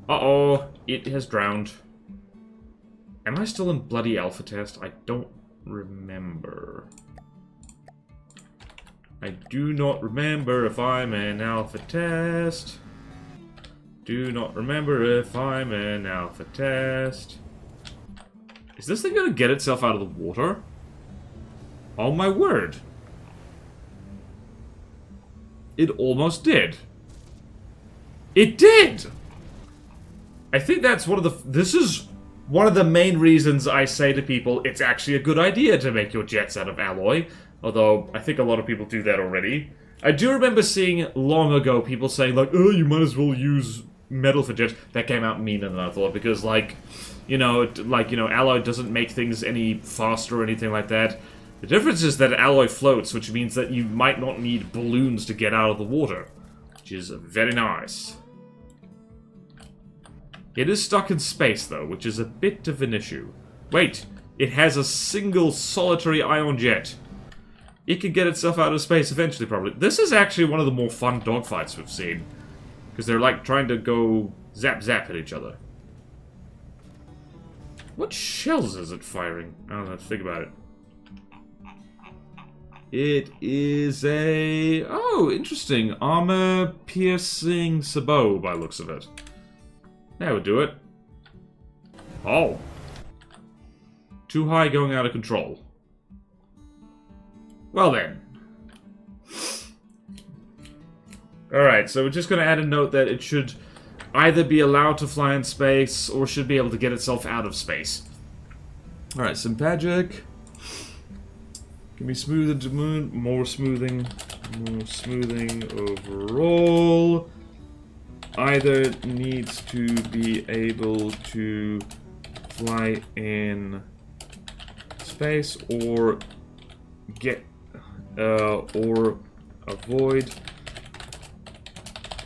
Uh-oh, it has drowned. Am I still in bloody alpha test? I don't remember. I do not remember if I'm in alpha test. Do not remember if I'm in alpha test. Is this thing gonna get itself out of the water? Oh my word. It almost did. It did! I think that's one of the... This is one of the main reasons I say to people it's actually a good idea to make your jets out of alloy. Although, I think a lot of people do that already. I do remember seeing long ago people saying, like, oh, you might as well use metal for jets. That came out meaner than I thought, because, like, alloy doesn't make things any faster or anything like that. The difference is that alloy floats, which means that you might not need balloons to get out of the water. Which is very nice. It is stuck in space, though, which is a bit of an issue. Wait, it has a single solitary ion jet. It can get itself out of space eventually, probably. This is actually one of the more fun dogfights we've seen. Because they're, like, trying to go zap-zap at each other. What shells is it firing? I don't know, think about it. It is a... Oh, interesting. Armor-piercing sabot, by looks of it. That would do it. Oh. Too high, going out of control. Well then. Alright, so we're just going to add a note that it should either be allowed to fly in space or should be able to get itself out of space. Alright, Sympagic. Can be smoothed to moon. More smoothing overall. Either needs to be able to fly in space or get or avoid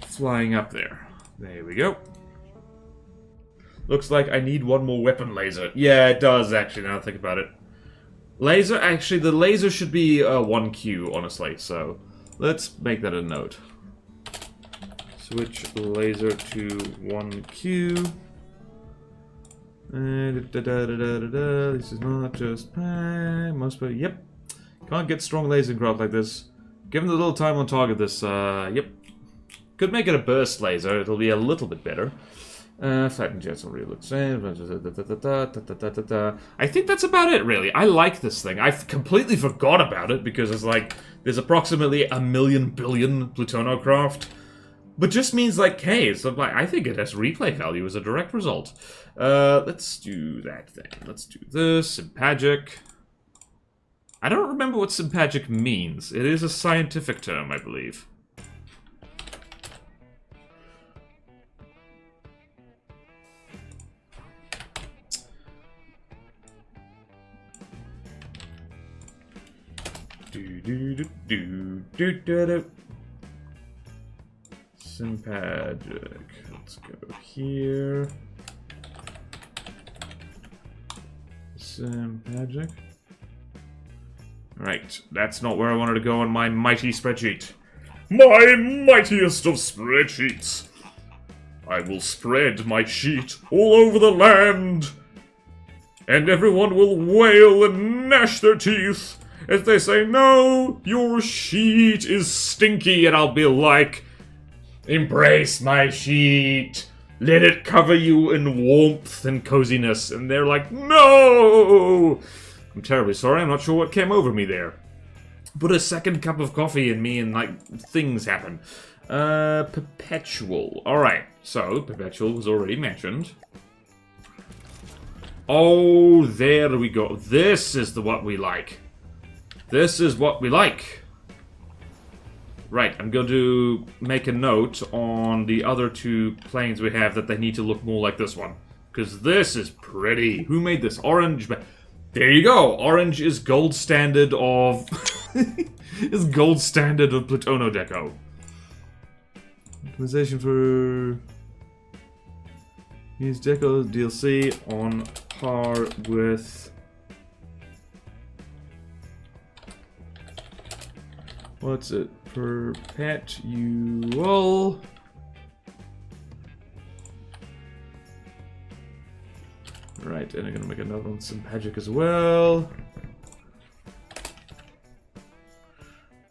flying up there. There we go. Looks like I need one more weapon laser. Yeah, it does actually, now I think about it. Laser, actually the laser should be 1Q, honestly, so let's make that a note. Switch laser to 1Q. This is not just most, but yep. Can't get strong laser craft like this. Given the little time on target, this, yep. Could make it a burst laser, it'll be a little bit better. Fighting jets already look same. I think that's about it, really. I like this thing. I completely forgot about it because it's like there's approximately 1,000,000,000 billion Plutonocraft, but just means like, hey, so like I think it has replay value as a direct result. Let's do that thing. Let's do this. Sympagic. I don't remember what sympagic means. It is a scientific term, I believe. Sympagic. Let's go here. Sympagic. Right, that's not where I wanted to go on my mighty spreadsheet. My mightiest of spreadsheets! I will spread my sheet all over the land, and everyone will wail and gnash their teeth as they say, no, your sheet is stinky, and I'll be like, embrace my sheet, let it cover you in warmth and coziness, and they're like, no! I'm terribly sorry, I'm not sure what came over me there. Put a second cup of coffee in me and, like, things happen. Perpetual. Alright, so, Perpetual was already mentioned. Oh, there we go. This is what we like. This is what we like. Right, I'm going to make a note on the other two planes we have that they need to look more like this one. Because this is pretty. Who made this? Orange. There you go. Orange is gold standard of... is gold standard of Plutono Deco. Optimization for... Use Deco DLC on par with... What's it? Perpetual. Right, and I'm gonna make another one Sympagic as well.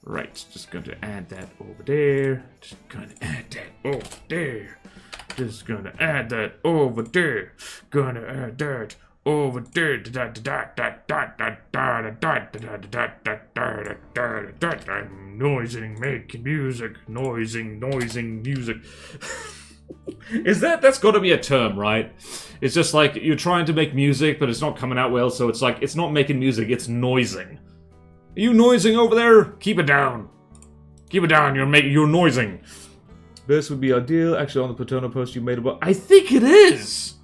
Right, just going to add that over there. Just gonna add that over there. Just gonna add that over there. Gonna add that over there. Noising, making music. Noising music. That's gotta be a term, right? It's just like you're trying to make music, but it's not coming out well, so it's like it's not making music, it's noising. Are you noising over there? Keep it down. Keep it down, you're noising. This would be ideal. Actually, on the Plutono post you made about... I think it is!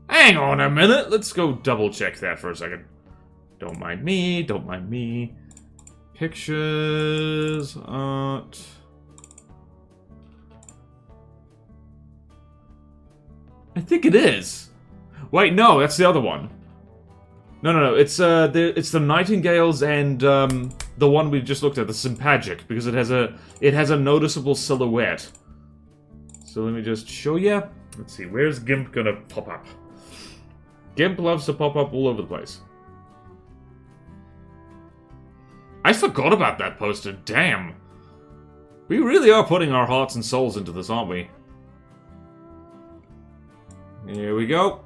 Hang on a minute. Let's go double check that for a second. Don't mind me. Don't mind me. Pictures. Art. I think it is. Wait, no, that's the other one. No. It's the Nightingales and the one we just looked at, the Sympagic, because it has a noticeable silhouette. So let me just show you. Let's see, where's GIMP gonna pop up? GIMP loves to pop up all over the place. I forgot about that poster, damn. We really are putting our hearts and souls into this, aren't we? Here we go.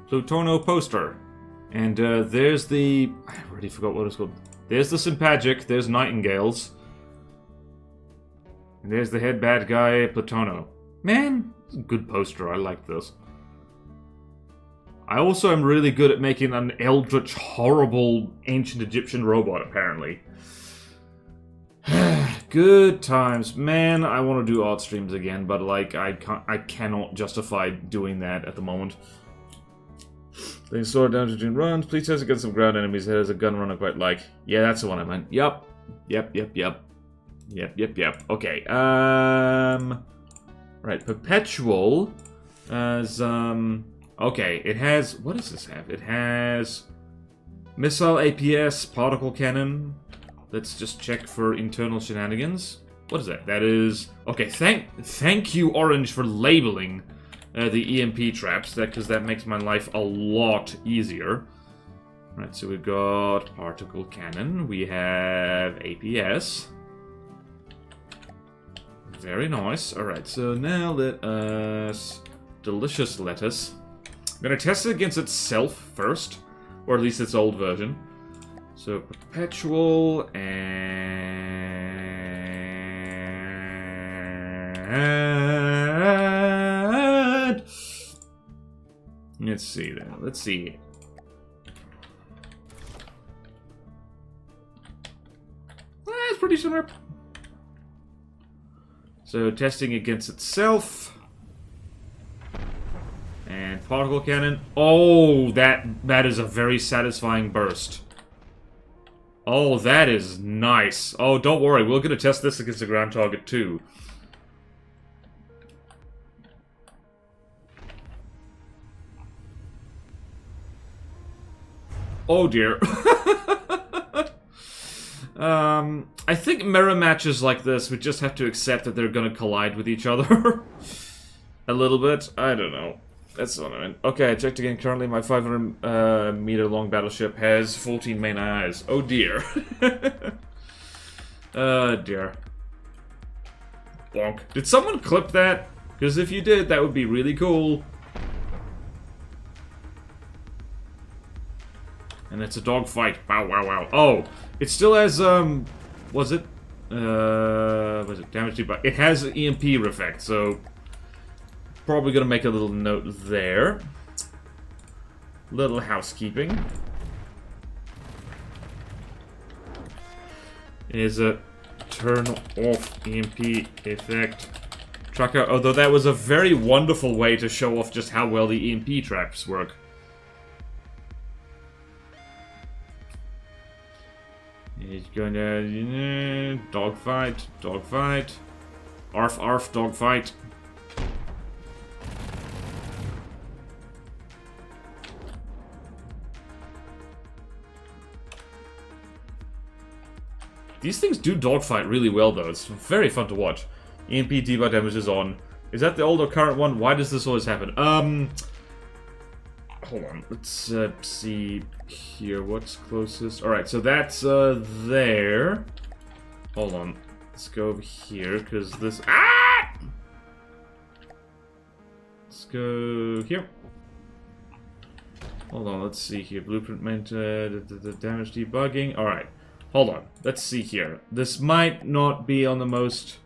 Plutono poster. And there's the... I already forgot what it's called. There's the Sympagic, there's Nightingales. And there's the head bad guy, Plutono. Man, it's a good poster, I like this. I also am really good at making an eldritch, horrible, ancient Egyptian robot, apparently. Good times. Man, I want to do art streams again, but like, I cannot justify doing that at the moment. They slow it down between runs. Please test against some ground enemies. There's a gun run I quite like. Yeah, that's the one I meant. Yep. Okay. Right. Perpetual as okay. It has. What does this have? It has missile APS, particle cannon. Let's just check for internal shenanigans. What is that? That is okay. Thank you, Orange, for labeling the EMP traps, because that makes my life a lot easier. Right, so we've got particle cannon, we have APS. Very nice. Alright, so now let us delicious lettuce. I'm gonna test it against itself first, or at least its old version. So perpetual and let's see then. Let's see. It's pretty similar. So testing against itself. And particle cannon. Oh, that is a very satisfying burst. Oh, that is nice. Oh, don't worry. We're going to test this against the ground target too. Oh dear. I think mirror matches like this, we just have to accept that they're gonna collide with each other. A little bit. I don't know. That's what I mean. Okay, I checked again. Currently, my 500 meter long battleship has 14 main eyes. Oh dear. Oh dear. Bonk. Did someone clip that? Because if you did, that would be really cool. And it's a dogfight. Wow, wow, wow. Oh, it still has, was it damage debuff? It has an EMP effect, so probably gonna make a little note there. Little housekeeping. Is a turn off EMP effect tracker, although that was a very wonderful way to show off just how well the EMP traps work. He's gonna dogfight, dogfight, arf arf, dogfight. These things do dogfight really well, though. It's very fun to watch. EMP debuff damage is on. Is that the old or current one? Why does this always happen? Hold on. Let's see here. What's closest? Alright, so that's there. Hold on. Let's go over here, because this... Ah! Let's go here. Hold on, let's see here. Blueprint meant the damage debugging. Alright. Hold on. Let's see here. This might not be on the most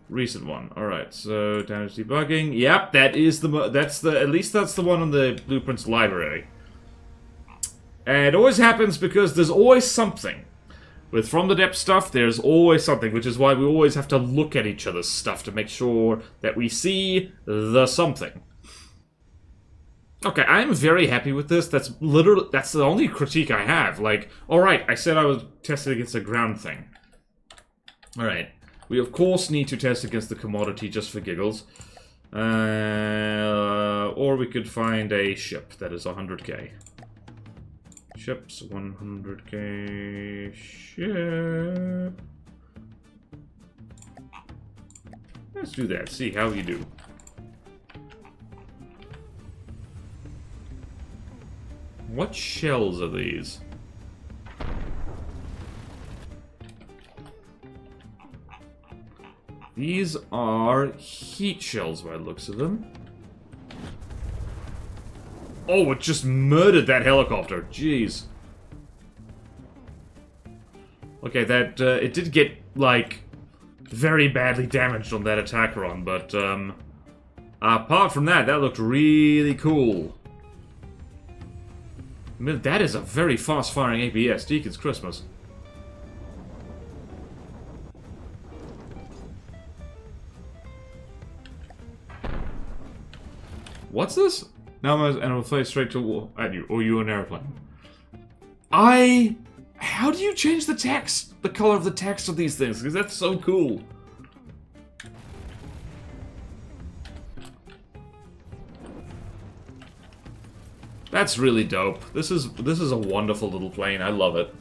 recent one. Alright, so damage debugging. Yep, that is at least that's the one on the Blueprints library. And it always happens because there's always something. With From the Depth stuff, there's always something, which is why we always have to look at each other's stuff to make sure that we see the something. Okay, I'm very happy with this. That's the only critique I have. Like, alright, I said I would test it against a ground thing. Alright. We, of course, need to test against the commodity just for giggles. Or we could find a ship that is 100k. Ships, 100k ship. Let's do that, see how you do. What shells are these? These are heat shells by the looks of them. Oh, it just murdered that helicopter. Jeez. Okay, that, it did get, like, very badly damaged on that attack run, but, apart from that, that looked really cool. I mean, that is a very fast-firing APS. Deacon's Christmas. What's this? Now and I'll fly straight at you, or you an airplane. How do you change the text? The color of the text of these things? Because that's so cool. That's really dope. This is a wonderful little plane. I love it.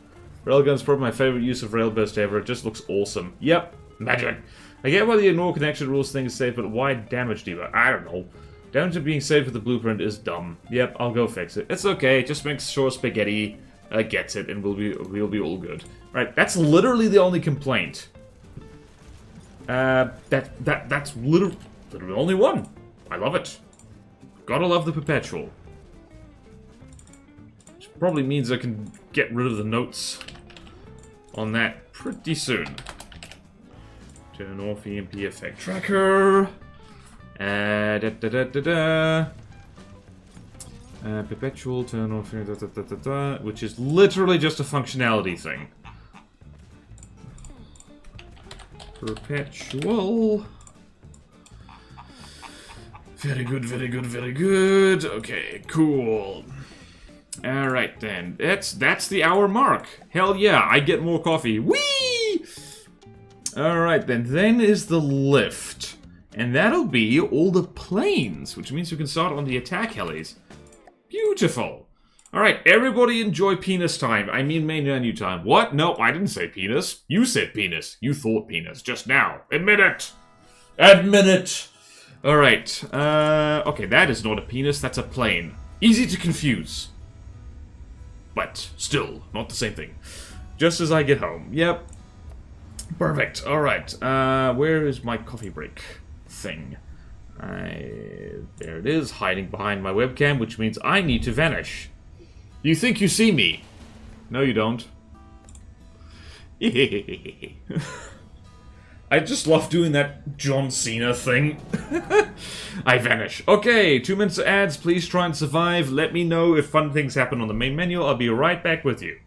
Railgun's probably my favorite use of railburst ever. It just looks awesome. Yep, magic. I get why the ignore connection rules thing is safe, but why damage debuff? I don't know. Damage being saved with the blueprint is dumb. Yep, I'll go fix it. It's okay. Just make sure Spaghetti gets it, and we'll be all good. Right? That's literally the only complaint. That's literally only one. I love it. Gotta love the perpetual. Which probably means I can get rid of the notes on that pretty soon. Turn off EMP effect tracker. Perpetual, turn off, which is literally just a functionality thing. Perpetual. Very good, very good, very good. Okay, cool. Alright then. That's the hour mark. Hell yeah, I get more coffee. Whee! Alright then. Then is the lift. And that'll be all the planes, which means we can start on the attack helis. Beautiful. Alright, everybody enjoy penis time. I mean main menu time. What? No, I didn't say penis. You said penis. You thought penis just now. Admit it! Admit it! Alright, okay, that is not a penis, that's a plane. Easy to confuse. But, still, not the same thing. Just as I get home. Yep. Perfect, alright. Where is my coffee break thing? There it is, hiding behind my webcam, which means I need to vanish. You think you see me? No, you don't. I just love doing that John Cena thing. I vanish. Okay, 2 minutes of ads. Please try and survive. Let me know if fun things happen on the main menu. I'll be right back with you.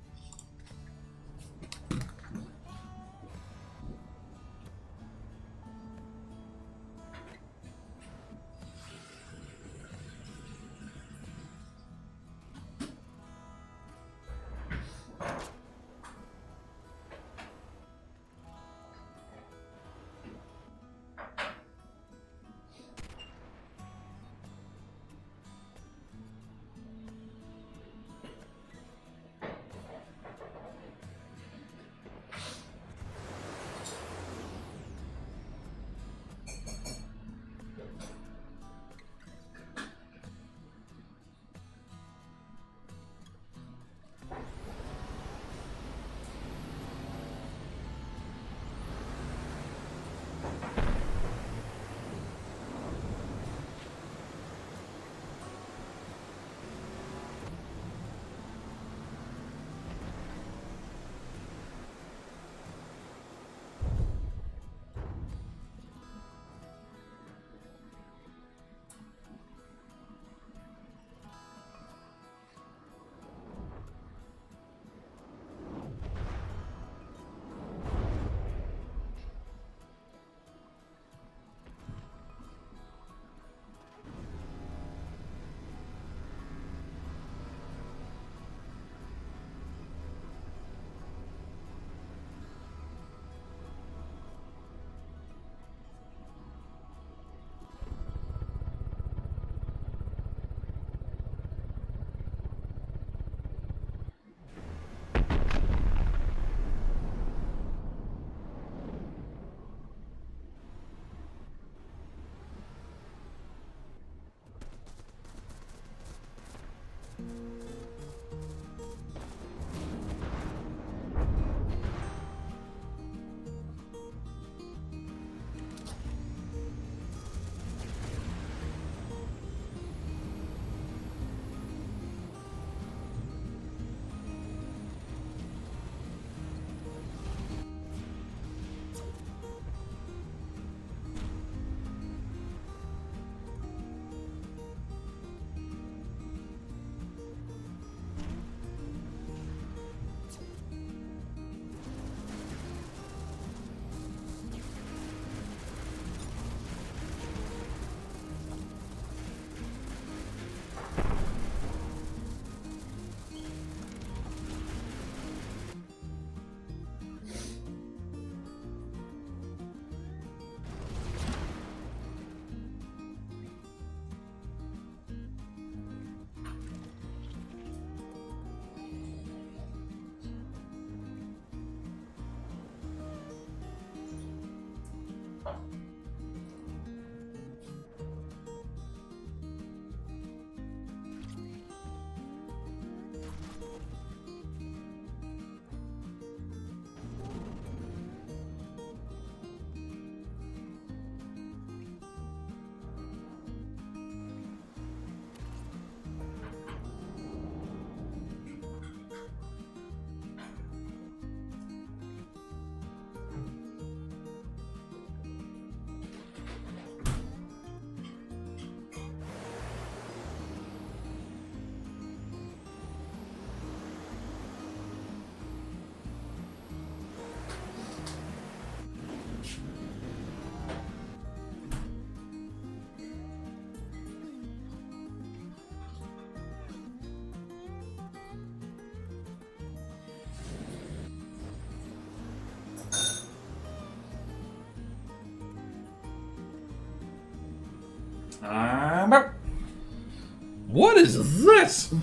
What is this?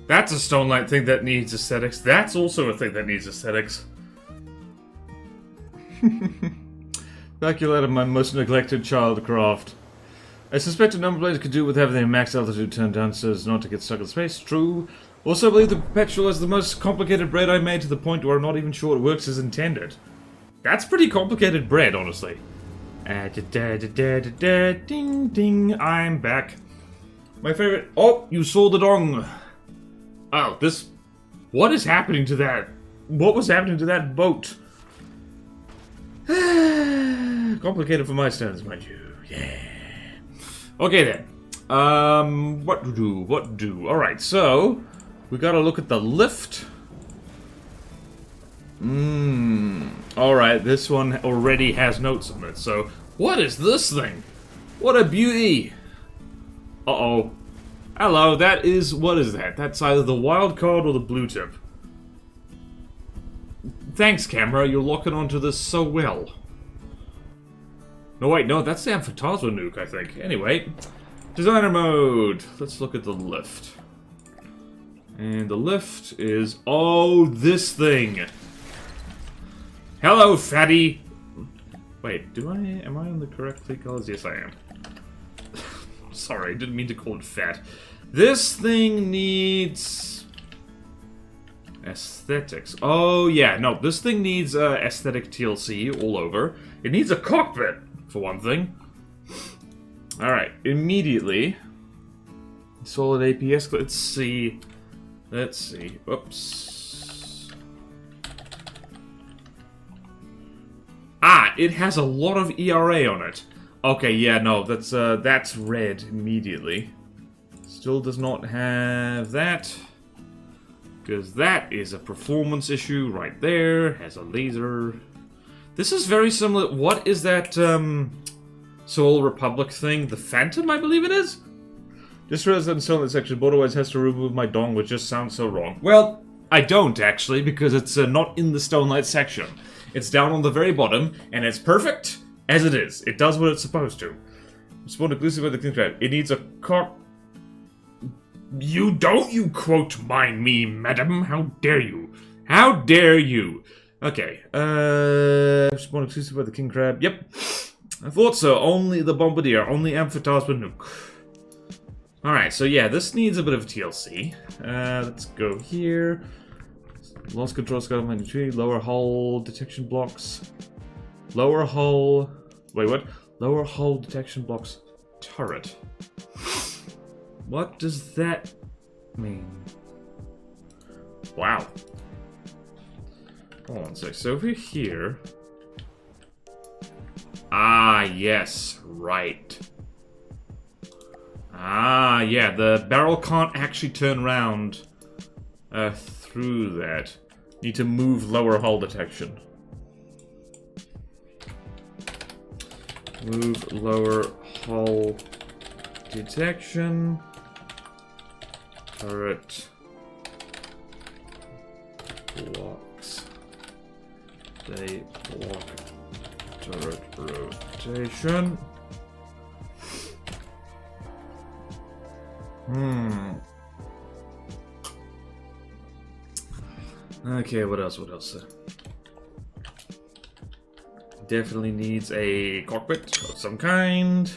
That's a stone light thing that needs aesthetics. That's also a thing that needs aesthetics. Calculated my most neglected childcraft. I suspect a number of players could do with having their max altitude turned down so as not to get stuck in space. True. Also, I believe the Perpetual is the most complicated bread I made to the point where I'm not even sure it works as intended. That's pretty complicated bread, honestly. Ding ding, I'm back. My favorite. Oh, you saw the dong. Oh, this. What is happening to that? What was happening to that boat? Complicated for my standards, mind you. Yeah. Okay then. What to do? What to do? Alright, so we gotta look at the lift. Alright, this one already has notes on it, so what is this thing? What a beauty! Uh-oh. Hello, that is, what is that? That's either the wild card or the blue tip. Thanks, camera, you're locking onto this so well. No, wait, no, that's the Amphantasma nuke, I think. Anyway, designer mode. Let's look at the lift. And the lift is, oh, this thing. Hello, fatty. Wait, am I on the correct fleet colors? Yes, I am. Sorry, didn't mean to call it fat. This thing needs aesthetics. Oh, yeah, no, this thing needs aesthetic TLC all over. It needs a cockpit, for one thing. Alright, immediately. Solid APS, let's see. Let's see. Oops. Ah, it has a lot of ERA on it. Okay, yeah, no, that's red immediately. Still does not have that. Because that is a performance issue right there. Has a laser. This is very similar. What is that, Soul Republic thing? The Phantom, I believe it is? Just realized that in Stone Light section, otherwise has to remove my dong, which just sounds so wrong. Well, I don't, actually, because it's not in the Stone Light section. It's down on the very bottom, and it's perfect as it is. It does what it's supposed to. Spawned exclusive by the King Crab. It needs a cock... You quote mine me, madam. How dare you? How dare you? Okay, spawned exclusive by the King Crab. Yep. I thought so. Only the Bombardier. Only Amphantasma nuke. Alright, so yeah, this needs a bit of TLC. Let's go here. Lost control, Skyline tree. Lower hull detection blocks. Lower hull... Wait, what? Lower hull detection blocks turret. What does that mean? Wow. Hold on a sec. So over here... Ah, yes. Right. Ah, yeah. The barrel can't actually turn around through that. Need to move lower hull detection. Move lower hull detection. Turret blocks. They block turret rotation. Okay, what else? Definitely needs a cockpit of some kind.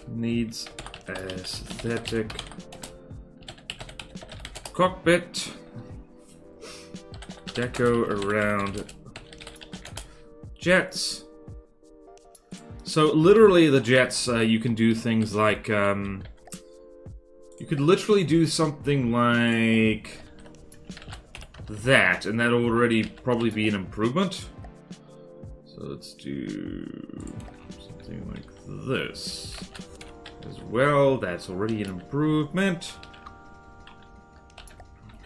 Needs aesthetic cockpit. Deco around jets. So literally the jets, you can do things like, you could literally do something like that, and that'll already probably be an improvement. So let's do something like this as well. That's already an improvement.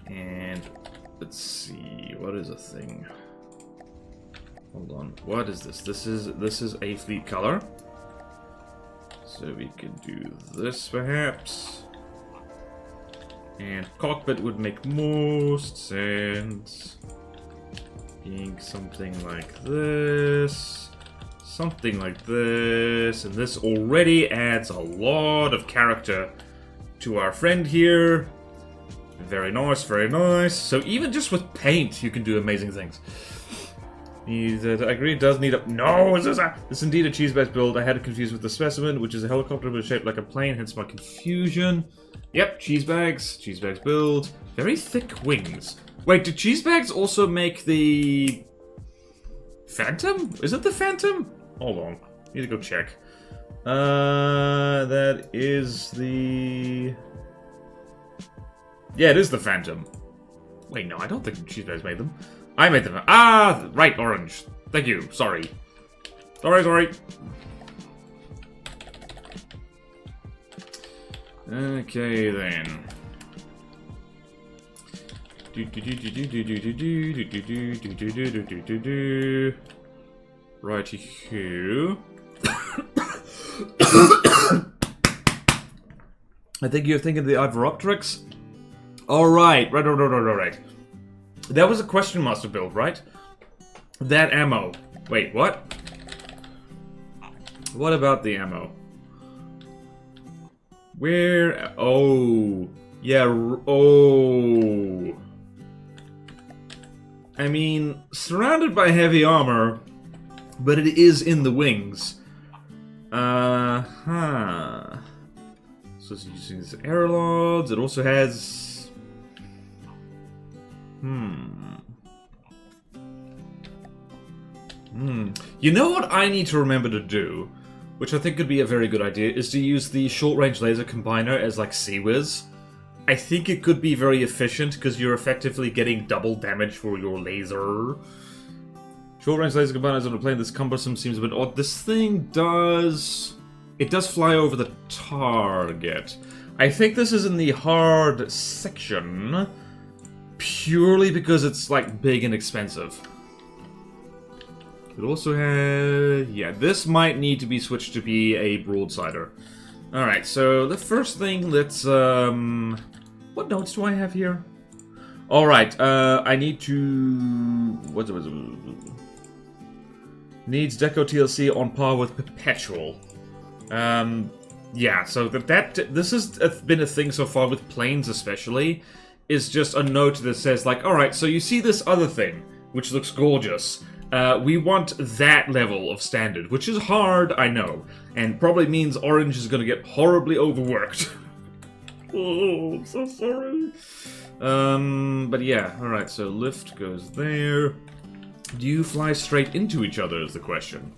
And let's see, what is a thing? Hold on, what is this? This is a fleet color. So we could do this perhaps. And cockpit would make most sense. Being something like this. something like this, and this already adds a lot of character to our friend here. Very nice, very nice. So even just with paint, you can do amazing things. I agree, it does need a... No, this is indeed a cheese-based build. I had it confused with the specimen, which is a helicopter but shaped like a plane, hence my confusion. Yep, cheese bags build. Very thick wings. Wait, do cheese bags also make the... Phantom? Is it the Phantom? Hold on. Need to go check. That is the... Yeah, it is the Phantom. Wait, no, I don't think cheese bags made them. I made them. Ah, right, orange. Thank you. Sorry. Sorry. Okay, then. Righty here. I think you're thinking of the Ivoropteryx. Alright, right. That was a Question Master build, right? That ammo. Wait, what? What about the ammo? Where? Oh. Yeah, oh. I mean, surrounded by heavy armor, but it is in the wings. So it's using these airloads. It also has... You know what I need to remember to do, which I think could be a very good idea, is to use the short-range laser combiner as, like, Sea-Wiz. I think it could be very efficient, because you're effectively getting double damage for your laser. Short-range laser combiners on a plane that's cumbersome seems a bit odd. This thing does... It does fly over the target. I think this is in the hard section, purely because it's, like, big and expensive. It also has... Yeah, this might need to be switched to be a broadsider. Alright, so the first thing, let's... What notes do I have here? Alright, I need to... What was it? Needs Deco TLC on par with Perpetual. Yeah, so this has been a thing so far with planes especially, is just a note that says, like, alright, so you see this other thing, which looks gorgeous. We want that level of standard, which is hard, I know, and probably means Orange is going to get horribly overworked. Oh, I'm so sorry. But yeah, alright, so lift goes there. Do you fly straight into each other is the question.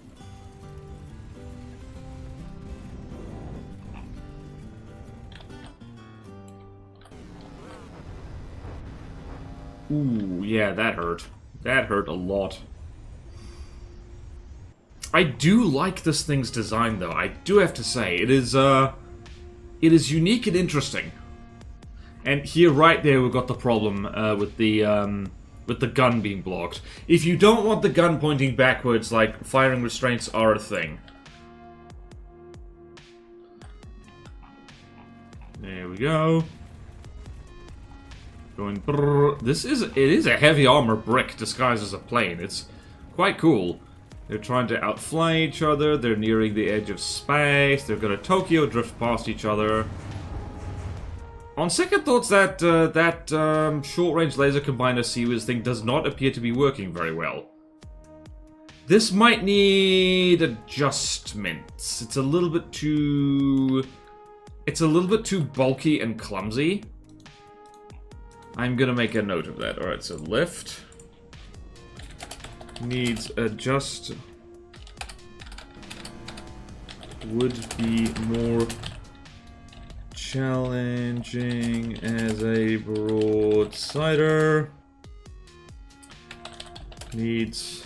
Ooh, yeah, that hurt. That hurt a lot. I do like this thing's design, though. I do have to say, it is unique and interesting. And here, right there, we've got the problem with the gun being blocked. If you don't want the gun pointing backwards, like, firing restraints are a thing. There we go. Going brrr. It is a heavy armor brick disguised as a plane. It's quite cool. They're trying to outfly each other. They're nearing the edge of space. They're gonna Tokyo drift past each other. On second thoughts, that short-range laser combiner Sea-Wiz thing does not appear to be working very well. This might need adjustments. It's a little bit too bulky and clumsy. I'm gonna make a note of that. Alright, so lift needs adjust. Would be more challenging as a broadsider. Needs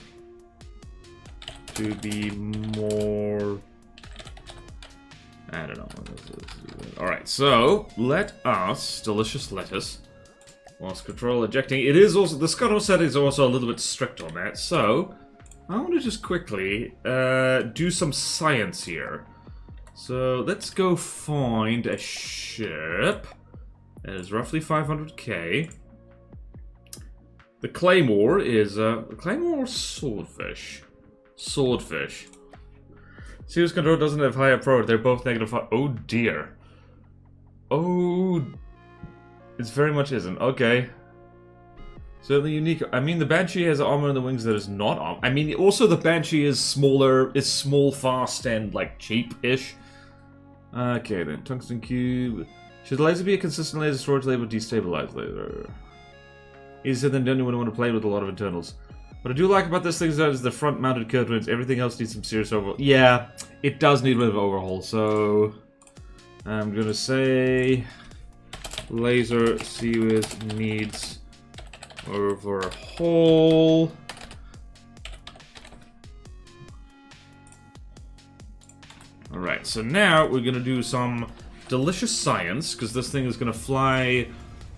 to be more... I don't know. Alright, so let us... Delicious lettuce. Whilst control ejecting. It is also... The scuttle setting is also a little bit strict on that, so... I want to just quickly do some science here. So let's go find a ship that is roughly 500k. The Claymore is Claymore or Swordfish? Swordfish. Series control doesn't have higher pro. They're both -5. Oh dear. Oh, it very much isn't. Okay. Certainly unique. I mean, the Banshee has armor on the wings that is not armor. I mean, also the Banshee is smaller, is small, fast, and like cheap-ish. Okay then, tungsten cube. Should the laser be a consistent laser, storage laser, destabilized laser? Easier than the only one who want to play with a lot of internals. What I do like about this thing is the front-mounted curved wings. Everything else needs some serious overhaul. Yeah, it does need a bit of overhaul. So I'm gonna say laser series needs overhaul. Alright, so now we're gonna do some delicious science, because this thing is gonna fly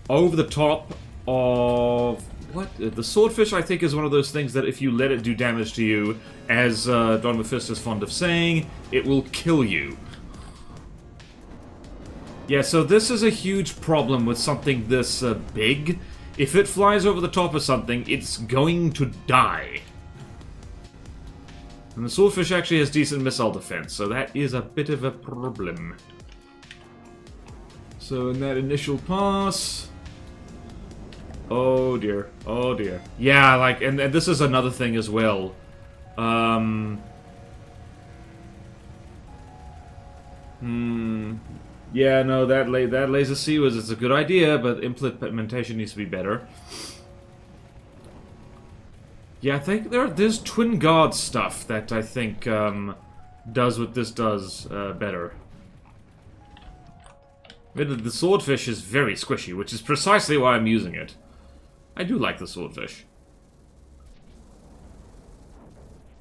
over the top of... What? The swordfish, I think, is one of those things that if you let it do damage to you, as Don Mephisto is fond of saying, it will kill you. Yeah, so this is a huge problem with something this big. If it flies over the top of something, it's going to die. And the swordfish actually has decent missile defense, so that is a bit of a problem. So in that initial pass... Oh dear, oh dear. Yeah, like, and this is another thing as well. Yeah, no, that laser seawers is a good idea, but implementation needs to be better. Yeah, I think there's twin guard stuff that I think does what this does better. The swordfish is very squishy, which is precisely why I'm using it. I do like the swordfish.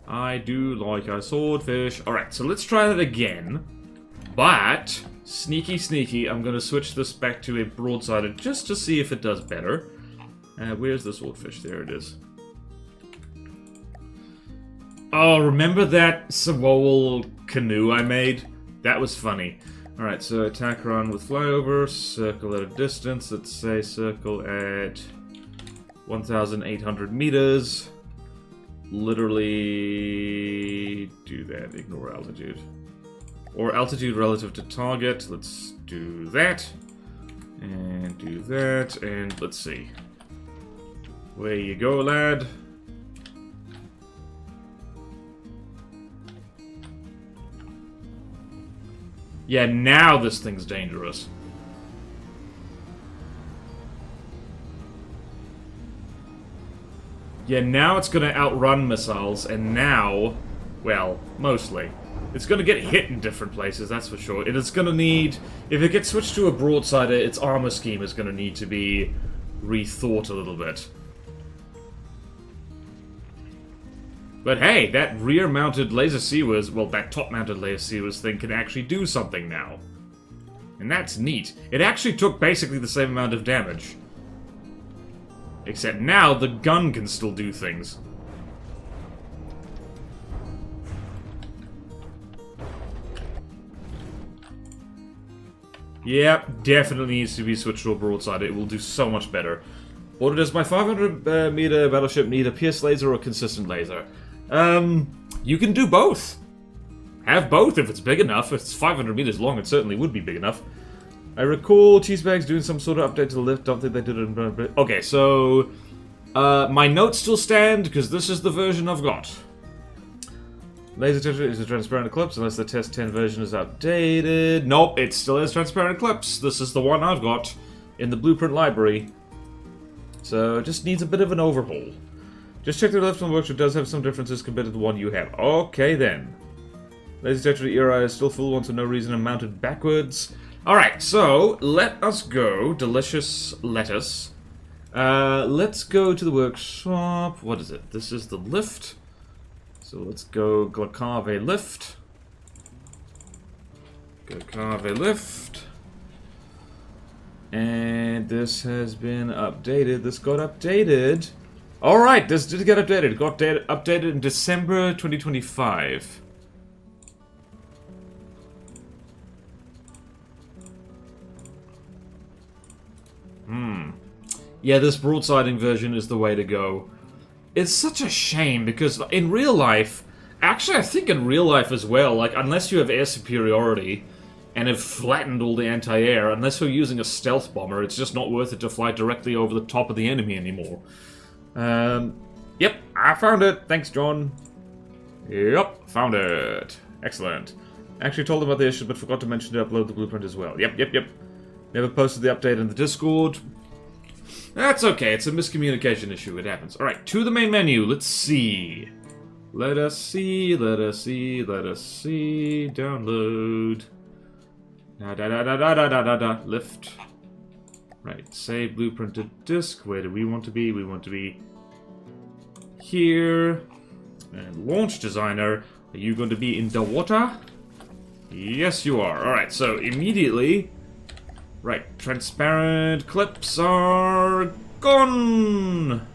I do like a swordfish. Alright, so let's try that again. But, sneaky sneaky, I'm going to switch this back to a broadsided just to see if it does better. Where's the swordfish? There it is. Oh, remember that Sawol canoe I made? That was funny. Alright, so attack run with flyover, circle at a distance, let's say circle at 1,800 meters. Literally do that, ignore altitude. Or altitude relative to target, let's do that. And do that, and let's see. Where you go, lad. Yeah, now this thing's dangerous. Yeah, now it's gonna outrun missiles, and now, well, mostly. It's gonna get hit in different places, that's for sure. And it's gonna need, if it gets switched to a broadsider, its armor scheme is gonna need to be rethought a little bit. But hey, that rear-mounted laser seawers, well, that top-mounted laser seawers thing can actually do something now. And that's neat. It actually took basically the same amount of damage. Except now, the gun can still do things. Yep, definitely needs to be switched to a broadside. It will do so much better. What does my 500 meter battleship need? A pierce laser or a consistent laser? You can do both. Have both if it's big enough. If it's 500 meters long, it certainly would be big enough. I recall Cheesebags doing some sort of update to the lift. Don't think they did it. Okay, so my notes still stand because this is the version I've got. Laser detector is a transparent eclipse unless the test 10 version is outdated. Nope, it still is transparent eclipse. This is the one I've got in the blueprint library. So it just needs a bit of an overhaul. Just check the lift on the workshop does have some differences compared to the one you have. Okay then. Laser detector ERI is still full one for no reason and mounted backwards. Alright, so let us go. Delicious lettuce. Let's go to the workshop. What is it? This is the lift. So let's go Glacave lift. Glacave lift. And this has been updated. This got updated. Alright, this did get updated. It got updated in December 2025. Yeah, this broadsiding version is the way to go. It's such a shame because in real life, Actually, I think in real life as well, like, unless you have air superiority and have flattened all the anti-air, unless you're using a stealth bomber, it's just not worth it to fly directly over the top of the enemy anymore. Yep, I found it. Thanks, John. Yep, found it. Excellent. Actually told them about the issue, but forgot to mention to upload the blueprint as well. Yep. Never posted the update in the Discord. That's okay, it's a miscommunication issue, it happens. Alright, to the main menu, let's see. Let us see. Download. Lift. Right, save blueprint to disk. Where do we want to be? We want to be here. And launch designer. Are you going to be in the water? Yes, you are. Alright, so immediately... Right, transparent clips are gone!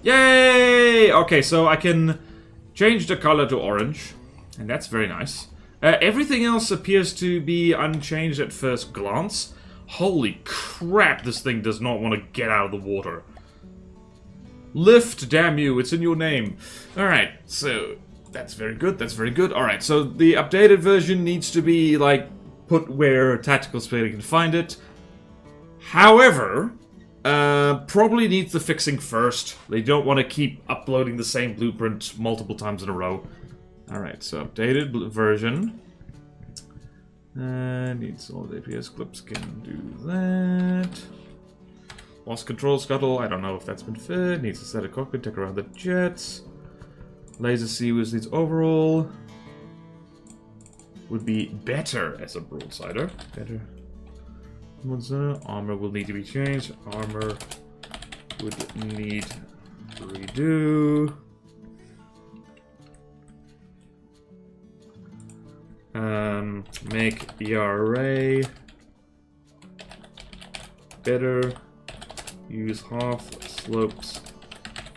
Yay! Okay, so I can change the color to orange, and that's very nice. Everything else appears to be unchanged at first glance. Holy crap, this thing does not want to get out of the water. Lift, damn you, it's in your name. Alright, so that's very good, Alright, so the updated version needs to be, like, put where Tactical Player can find it. However, probably needs the fixing first. They don't want to keep uploading the same blueprint multiple times in a row. Alright, so updated version. Needs all the APS clips, can do that. Lost control scuttle, I don't know if that's been fit. Needs a set of cockpit, take around the jets. Laser seawers needs overall. Would be better as a broadsider. Better. Armor will need to be changed. Armor would need redo. Make ERA better. Use half slopes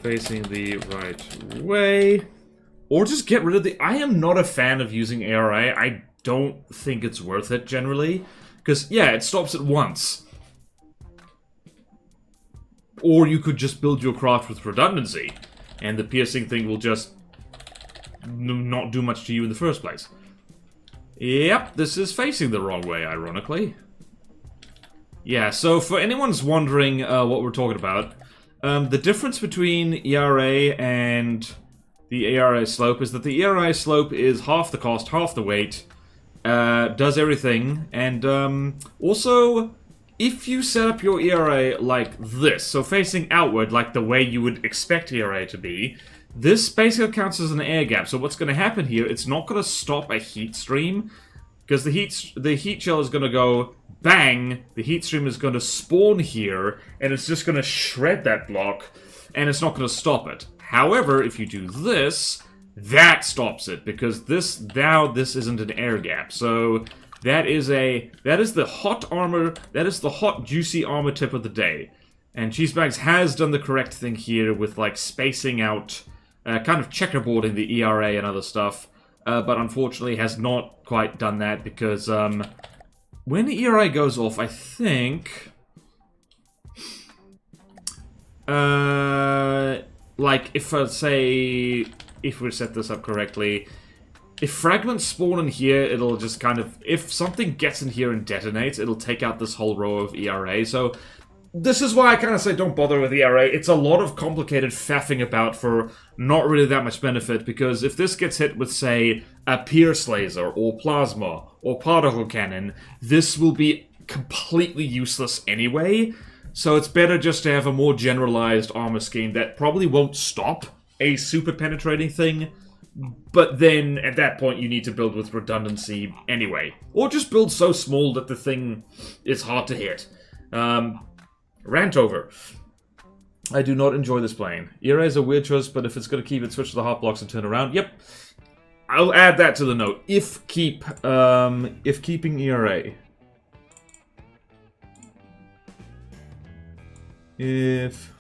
facing the right way. Or just get rid of the... I am not a fan of using ARA. I don't think it's worth it, generally. Because, yeah, it stops at once. Or you could just build your craft with redundancy. And the piercing thing will just... not do much to you in the first place. Yep, this is facing the wrong way, ironically. Yeah, so for anyone's wondering what we're talking about, the difference between ERA and the ERA slope is that the ERA slope is half the cost, half the weight, does everything, and also, if you set up your ERA like this, so facing outward like the way you would expect ERA to be, this basically counts as an air gap. So what's going to happen here, it's not going to stop a heat stream, because the heat shell is going to go bang, the heat stream is going to spawn here, and it's just going to shred that block, and it's not going to stop it. However, if you do this, that stops it, because this isn't an air gap. So that is the hot armor, that is the hot juicy armor tip of the day. And Cheesebags has done the correct thing here with like spacing out, kind of checkerboarding the ERA and other stuff, but unfortunately has not quite done that because when the ERA goes off, I think, like if we set this up correctly, if fragments spawn in here, it'll just kind of, if something gets in here and detonates, it'll take out this whole row of ERA. So this is why I kind of say don't bother with ERA. It's a lot of complicated faffing about for not really that much benefit, because if this gets hit with, say, a pierce laser, or plasma, or particle cannon, this will be completely useless anyway. So it's better just to have a more generalized armor scheme that probably won't stop a super penetrating thing, but then at that point you need to build with redundancy anyway. Or just build so small that the thing is hard to hit. Rant over. I do not enjoy this plane. ERA is a weird choice, but if it's going to keep it, switch to the hot blocks and turn around. Yep. I'll add that to the note. If keeping ERA. If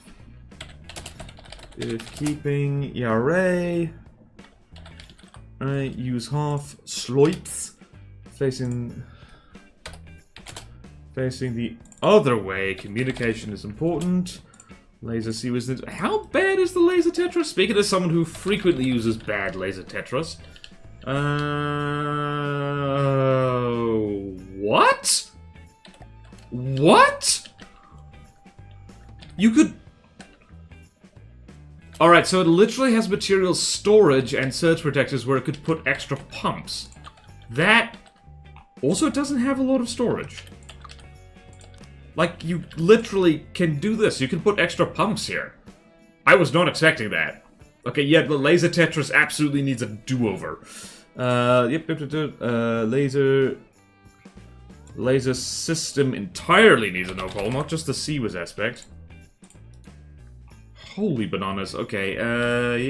keeping ERA, I use half slopes facing the other way. Communication is important. Laser series. How bad is the laser Tetris? Speaking as someone who frequently uses bad laser Tetris. What? What? You could... Alright, so it literally has material storage and surge protectors where it could put extra pumps. That... Also, it doesn't have a lot of storage. Like, you literally can do this. You can put extra pumps here. I was not expecting that. Okay, yeah, the laser Tetris absolutely needs a do-over. Laser system entirely needs an overhaul, not just the COMRADE aspect. Holy bananas. Okay,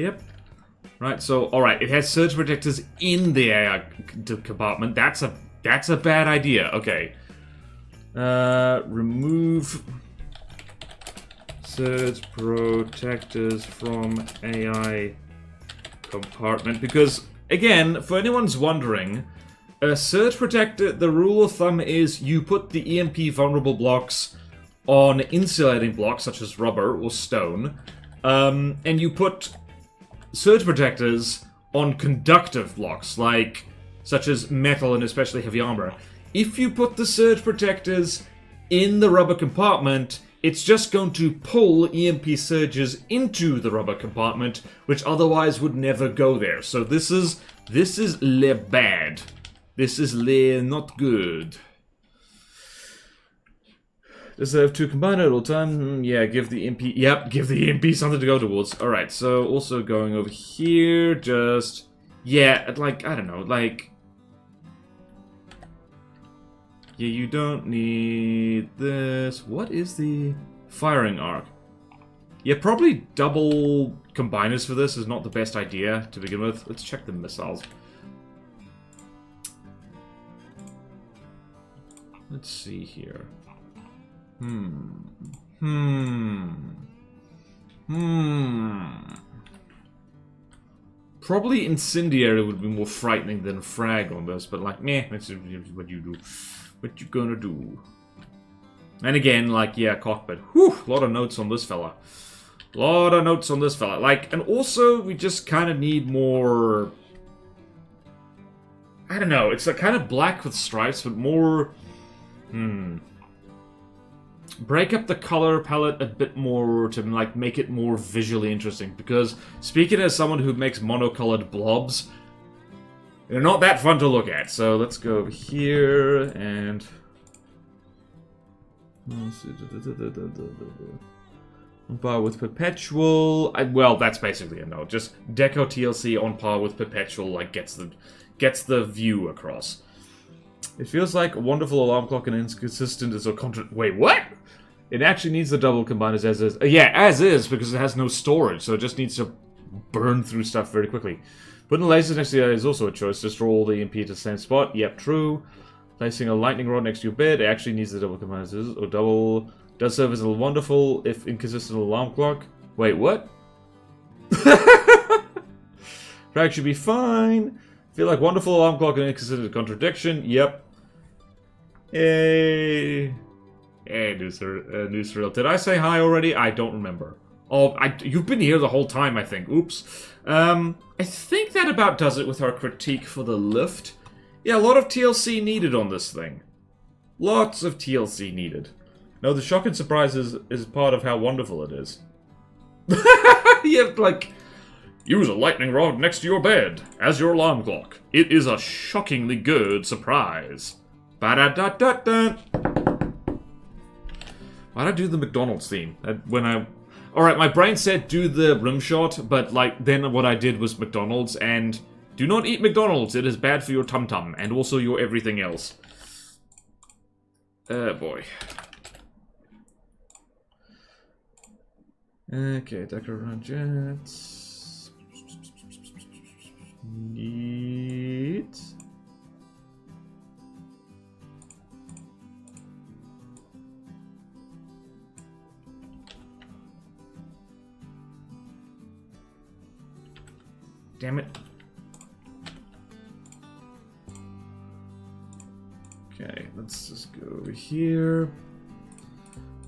yep. Right, so, alright, it has surge protectors in the AI compartment. That's a bad idea. Okay. Remove surge protectors from AI compartment, because, again, for anyone's wondering, a surge protector, the rule of thumb is you put the EMP vulnerable blocks on insulating blocks, such as rubber or stone, and you put surge protectors on conductive blocks, such as metal and especially heavy armor. If you put the surge protectors in the rubber compartment, it's just going to pull EMP surges into the rubber compartment, which otherwise would never go there. So this is le bad. This is le not good. Does it have to combine at all time? Yeah, give the EMP... Yep, give the EMP something to go towards. Alright, so also going over here, just... Yeah, I don't know, Yeah, you don't need this. What is the firing arc? Yeah, probably double combiners for this is not the best idea to begin with. Let's check the missiles. Let's see here. Probably incendiary would be more frightening than frag on this, but meh, that's what you do. What you gonna do? And again, yeah, cockpit. Whew, a lot of notes on this fella. And also, we just kind of need more... I don't know, it's kind of black with stripes, but more... Break up the color palette a bit more to, make it more visually interesting. Because, speaking as someone who makes monocolored blobs, they're not that fun to look at. So let's go over here and... Let's see. On par with Perpetual. Well, that's basically a no. Just Deco TLC on par with Perpetual, gets the view across. It feels like a wonderful alarm clock and inconsistent as a Wait, what? It actually needs the double combiners as is. Yeah, as is, because it has no storage, so it just needs to burn through stuff very quickly. Putting the lasers next to you is also a choice. Just draw all the EMP to the same spot. Yep, true. Placing a lightning rod next to your bed. It actually needs the double combiners. Or double... Does serve as a wonderful, if inconsistent, alarm clock. Wait, what? Frag should be fine. Feel like wonderful alarm clock and inconsistent contradiction. Yep. Hey. Hey, Newsreel. Did I say hi already? I don't remember. Oh, you've been here the whole time, I think. Oops. I think that about does it with our critique for the lift. Yeah, a lot of TLC needed on this thing. Lots of TLC needed. No, the shock and surprise is part of how wonderful it is. Yeah, use a lightning rod next to your bed as your alarm clock. It is a shockingly good surprise. Ba-da-da-da-da. Why'd I do the McDonald's theme? Alright, my brain said do the rim shot, but, then what I did was McDonald's, and do not eat McDonald's. It is bad for your tum-tum, and also your everything else. Boy. Okay, Decker Jets. Neat. Damn it. Okay, let's just go over here.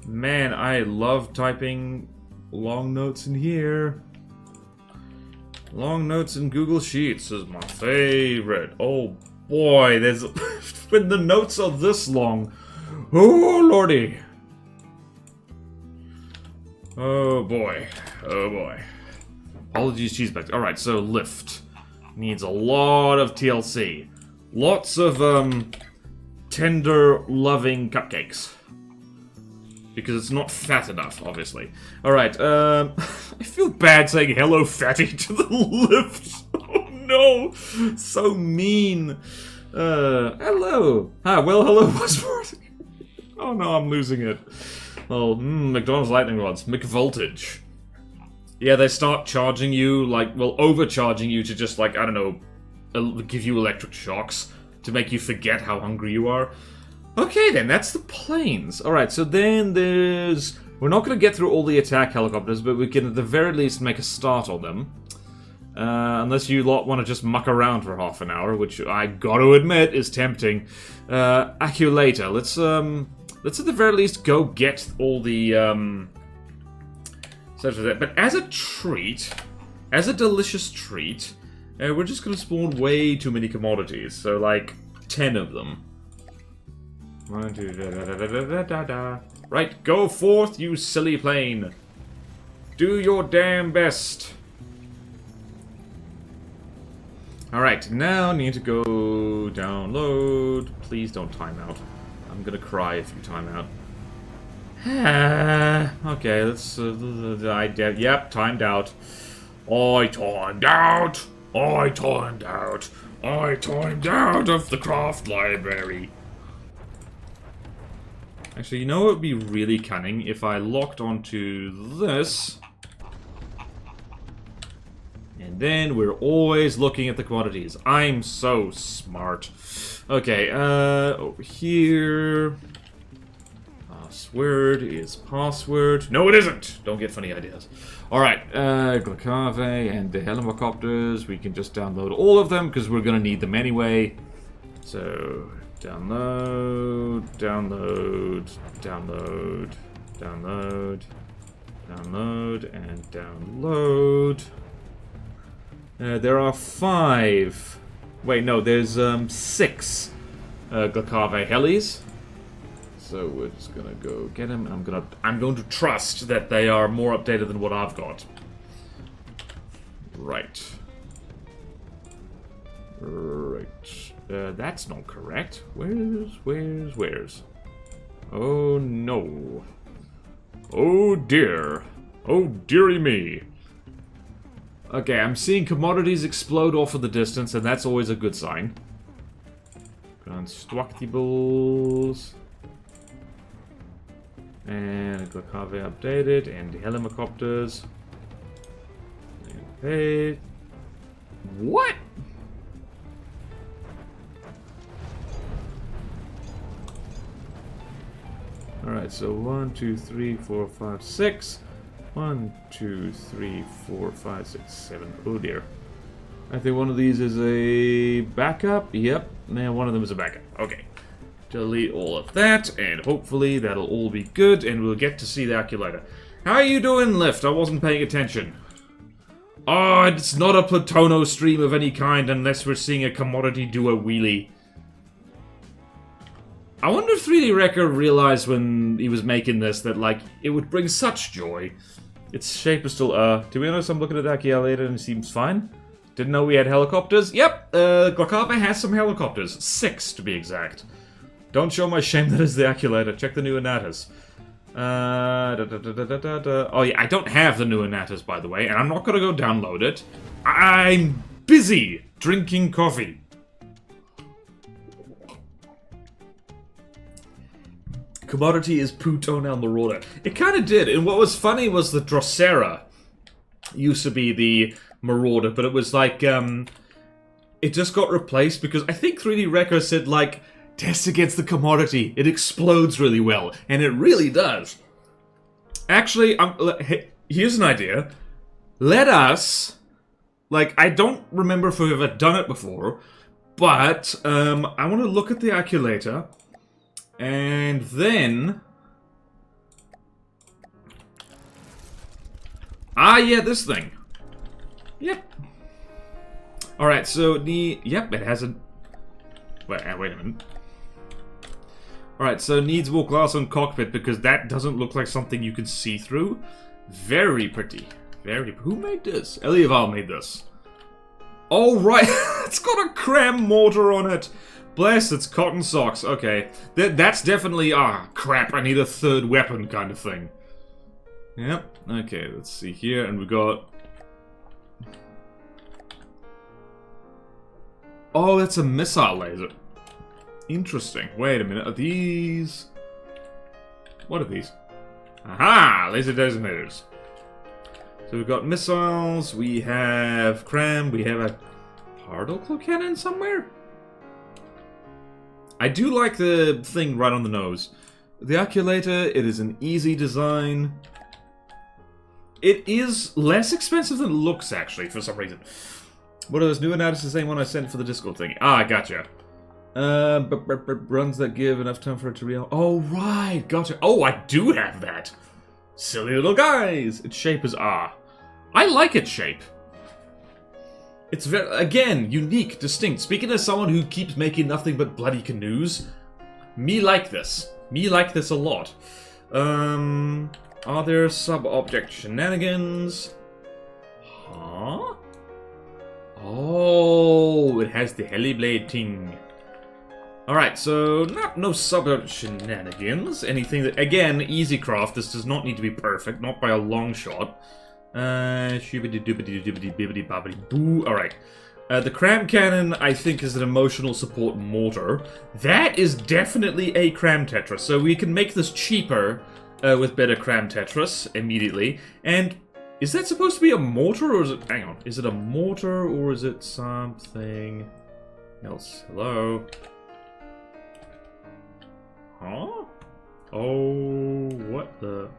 Man, I love typing long notes in here. Long notes in Google Sheets is my favorite. Oh boy, there's when the notes are this long. Oh lordy. Oh boy. Oh boy. Apologies, cheesebags. Alright, so lift. Needs a lot of TLC. Lots of tender, loving cupcakes. Because it's not fat enough, obviously. Alright, I feel bad saying hello fatty to the lift. Oh no! So mean. Hello. Ah, well, hello, Buzzword. Oh no, I'm losing it. Well, McDonald's lightning rods. McVoltage. Yeah, they start charging you, like, well, overcharging you to just, like, I don't know, give you electric shocks to make you forget how hungry you are. Okay, then, that's the planes. Alright, so then there's... We're not going to get through all the attack helicopters, but we can at the very least make a start on them. Unless you lot want to just muck around for half an hour, which I gotta admit is tempting. Acculator, let's at the very least go get all the, but as a treat, as a delicious treat, we're just gonna spawn way too many commodities. So, like, 10 of them. 1, 2, da. Right, go forth, you silly plane. Do your damn best. Alright, now need to go download. Please don't time out. I'm gonna cry if you time out. Okay, let's... yep, timed out. I timed out! I timed out! I timed out of the craft library! Actually, you know what would be really cunning? If I locked onto this... And then we're always looking at the quantities. I'm so smart. Okay, over here... Password is password. No, it isn't! Don't get funny ideas. Alright, Glacave and the helicopters. We can just download all of them, because we're gonna need them anyway. So, download, download, download, download, download, and download. There are 5. Wait, no, there's 6 Glacave helis. So we're just gonna go get them. I'm going to trust that they are more updated than what I've got. Right. Right. That's not correct. Where's? Oh no. Oh dear. Oh dearie me. Okay, I'm seeing commodities explode off in the distance, and that's always a good sign. Constructibles. And Glacave updated, and the helicopters. Hey. What? Alright, so 1, 2, 3, 4, 5, 6. 1, 2, 3, 4, 5, 6, 7. Oh dear. I think one of these is a backup. Yep, and one of them is a backup. Okay. Delete all of that, and hopefully that'll all be good, and we'll get to see the acculator. How are you doing, Lift? I wasn't paying attention. Oh, it's not a Platono stream of any kind unless we're seeing a commodity do a wheelie. I wonder if 3D Wrecker realized when he was making this that, like, it would bring such joy. Its shape is still, to be honest, I'm looking at the acculator and it seems fine. Didn't know we had helicopters. Yep, Glacave has some helicopters. 6, to be exact. Don't show my shame that is the acculator. Check the new Anatas. Oh yeah, I don't have the new Anatas, by the way, and I'm not gonna go download it. I'm busy drinking coffee. Commodity is Putonel Marauder. It kind of did, and what was funny was the Drosera used to be the Marauder, but it was like, it just got replaced because I think 3D Wrecker said, like, test against the commodity. It explodes really well. And it really does. Actually, here's an idea. Let us... Like, I don't remember if we've ever done it before. But, I want to look at the acculator. And then... Ah, yeah, this thing. Yep. Alright, so yep, it has a... wait a minute. Alright, so needs more glass on cockpit because that doesn't look like something you can see through. Very pretty. Who made this? Elieval made this. Oh, right. It's got a cram mortar on it. Bless, it's cotton socks. Okay. That's definitely... ah, crap, I need a third weapon kind of thing. Yep. Okay, let's see here. And we got... oh, that's a missile laser. Interesting. Wait a minute. Are these... what are these? Aha! Laser designators. So we've got missiles, we have cram, we have a particle cannon somewhere? I do like the thing right on the nose. The Acculator, it is an easy design. It is less expensive than it looks, actually, for some reason. What are those new analysis? The same one I sent for the Discord thing. Ah, gotcha. Runs that give enough time for it to real. Oh, right, gotcha. Oh, I do have that. Silly little guys. Its shape is R. I like its shape. It's very, again, unique, distinct. Speaking as someone who keeps making nothing but bloody canoes, me like this. Me like this a lot. Are there sub-object shenanigans? Huh? Oh, it has the heliblade thing. Alright, so no sub shenanigans. Anything that, again, easy craft. This does not need to be perfect, not by a long shot. Shooby-doo-bibbidi-doobidi-bibbidi-bobbidi-boo. Alright. The cram cannon, I think, is an emotional support mortar. That is definitely a cram tetris, so we can make this cheaper with better cram tetris immediately. And is that supposed to be a mortar, or is it... hang on. Is it a mortar, or is it something else? Hello? Huh? Oh, what the...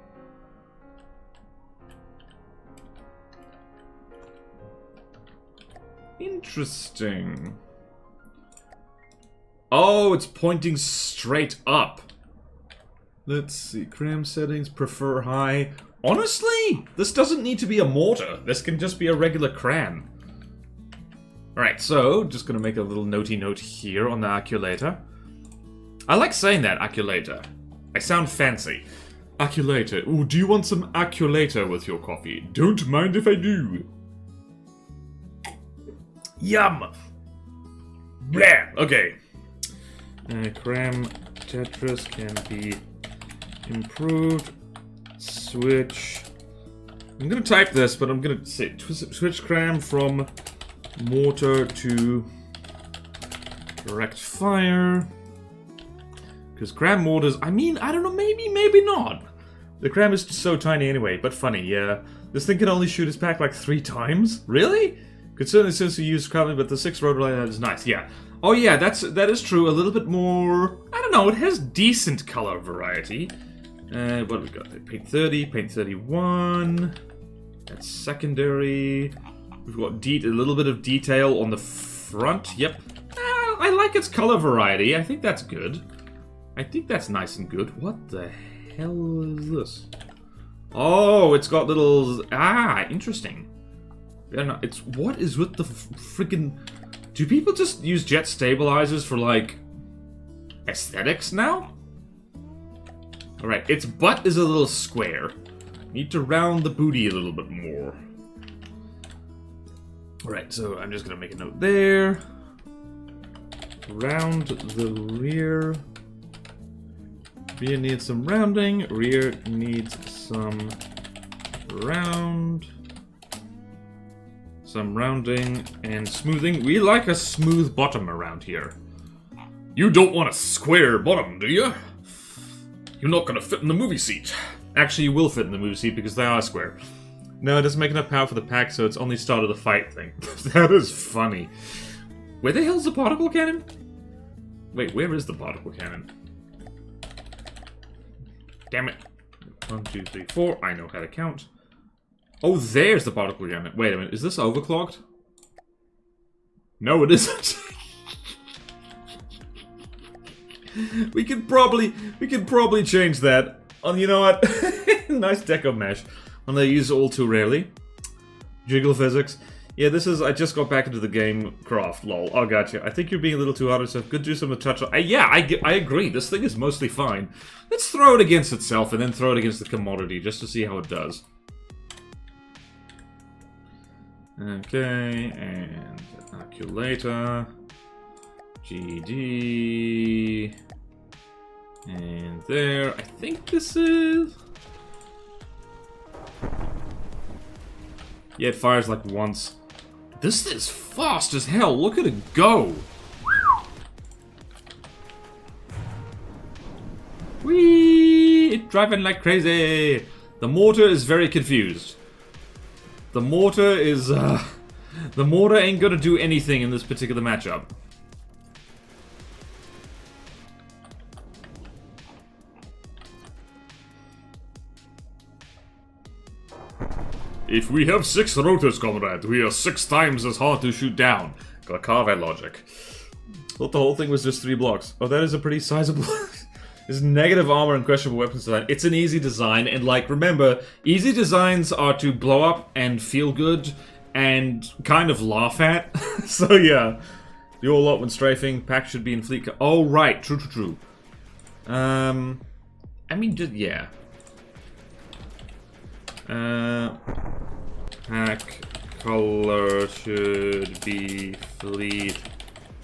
interesting. Oh, it's pointing straight up. Let's see. Cram settings, prefer high. Honestly, this doesn't need to be a mortar. This can just be a regular cram. Alright, so, just gonna make a little notey note here on the Acculator. I like saying that, Acculator. I sound fancy. Acculator. Ooh, do you want some Acculator with your coffee? Don't mind if I do. Yum! Blah! Okay. Cram Tetris can be improved. Switch. I'm gonna type this, but I'm gonna say switch cram from mortar to direct fire. Because cram mortars, I mean, I don't know, maybe not. The cram is so tiny anyway, but funny, yeah. This thing can only shoot its pack like 3 times? Really? Could certainly since you use crabbing, but the 6 rotor line is nice, yeah. Oh yeah, that is true. A little bit more... I don't know, it has decent color variety. What do we got there? Paint 30, paint 31. That's secondary. We've got a little bit of detail on the front. Yep. I like its color variety. I think that's good. I think that's nice and good. What the hell is this? Oh, it's got little... ah, interesting. It's... what is with the freaking... do people just use jet stabilizers for, like, aesthetics now? Alright, its butt is a little square. Need to round the booty a little bit more. Alright, so I'm just gonna make a note there. Round the rear. Rear needs some rounding. Rear needs some rounding and smoothing. We like a smooth bottom around here. You don't want a square bottom, do you? You're not gonna fit in the movie seat. Actually, you will fit in the movie seat because they are square. No, it doesn't make enough power for the pack, so it's only started the fight thing. That is funny. Where the hell's the particle cannon? Wait, where is the particle cannon? Damn it. 1, 2, 3, 4. I know how to count. Oh, there's the particle cannon. Wait a minute, is this overclocked? No, it isn't. we could probably change that. You know what? Nice deco mesh. And they use it all too rarely. Jiggle physics. Yeah, this is... I just got back into the game craft, lol. Oh, gotcha. I think you're being a little too hard on yourself. Good to do some touch on... yeah, I agree. This thing is mostly fine. Let's throw it against itself and then throw it against the commodity just to see how it does. Okay, and calculator. GD. And there. I think this is... Yeah, it fires like once. This is fast as hell. Look at it go. Whee! It's driving like crazy. The mortar is very confused. The mortar is, the mortar ain't gonna do anything in this particular matchup. If we have 6 rotors, comrade, we are 6 times as hard to shoot down. Got carve logic. Thought the whole thing was just 3 blocks. Oh, that is a pretty sizable... It's negative armor and questionable weapons design. It's an easy design, and like, remember, easy designs are to blow up and feel good and kind of laugh at. So yeah, do a lot when strafing. Pack should be in fleet. Oh right, true. I mean, just yeah. Pack color should be fleet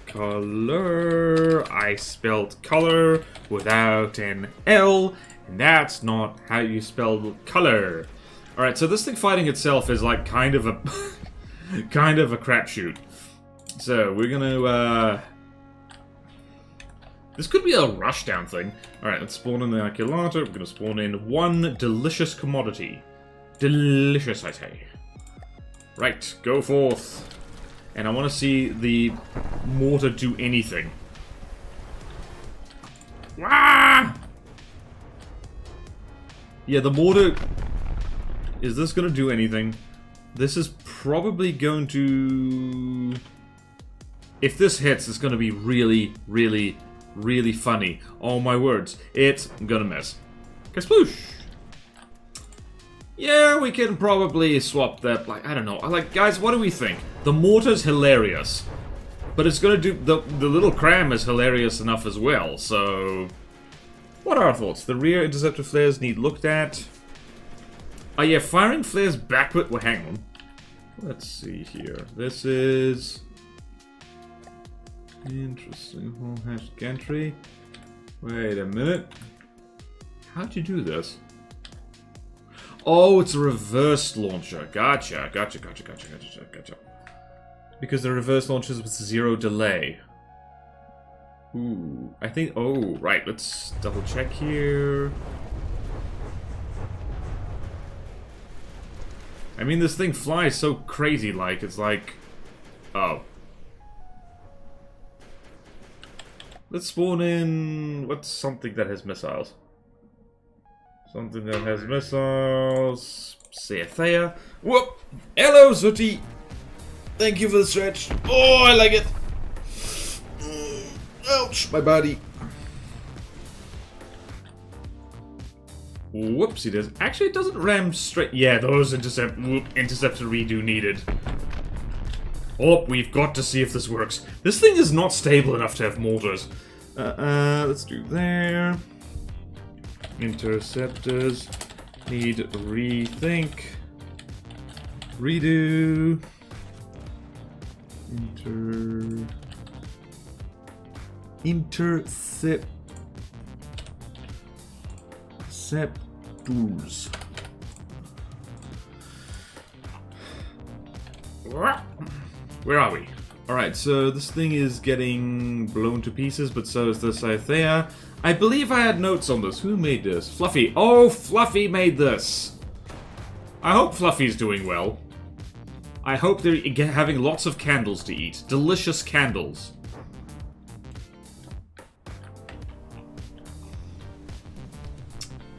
color. I spelled color without an L, and that's not how you spell color. Alright, so this thing fighting itself is like kind of a kind of a crapshoot. So we're gonna this could be a rushdown thing. Alright, let's spawn in the calculator. We're gonna spawn in 1 delicious commodity. Delicious, I say. Right, go forth. And I want to see the mortar do anything. Wah! Yeah, the mortar... Is this going to do anything? This is probably going to... If this hits, it's going to be really, really, really funny. Oh my words. It's gonna miss. Kasploosh! Yeah, we can probably swap that, like, I don't know. Like, guys, what do we think? The mortar's hilarious. But it's gonna do... The little cram is hilarious enough as well, so... What are our thoughts? The rear interceptor flares need looked at. Oh yeah, firing flares backward... Well, hang on. Let's see here. This is... Interesting. Whole hash gantry. Wait a minute. How'd you do this? Oh, it's a reverse launcher. Gotcha. Because the reverse launchers with 0 delay. Ooh, I think... Oh, right. Let's double check here. I mean, this thing flies so crazy like. It's like... Oh. Let's spawn in... What's something that has missiles? Something that has missiles. Say Thea. Whoop! Hello, Sooty! Thank you for the stretch. Oh, I like it! Ouch, my body. Whoopsie does. Actually, it doesn't ram straight. Yeah, those interceptor redo needed. Oh, we've got to see if this works. This thing is not stable enough to have mortars. Let's do there. Interceptors need rethink. Redo. Interceptors. Where are we? Alright, so this thing is getting blown to pieces, but so is the Scythea. I believe I had notes on this. Who made this? Fluffy. Oh, Fluffy made this. I hope Fluffy's doing well. I hope they're having lots of candles to eat. Delicious candles.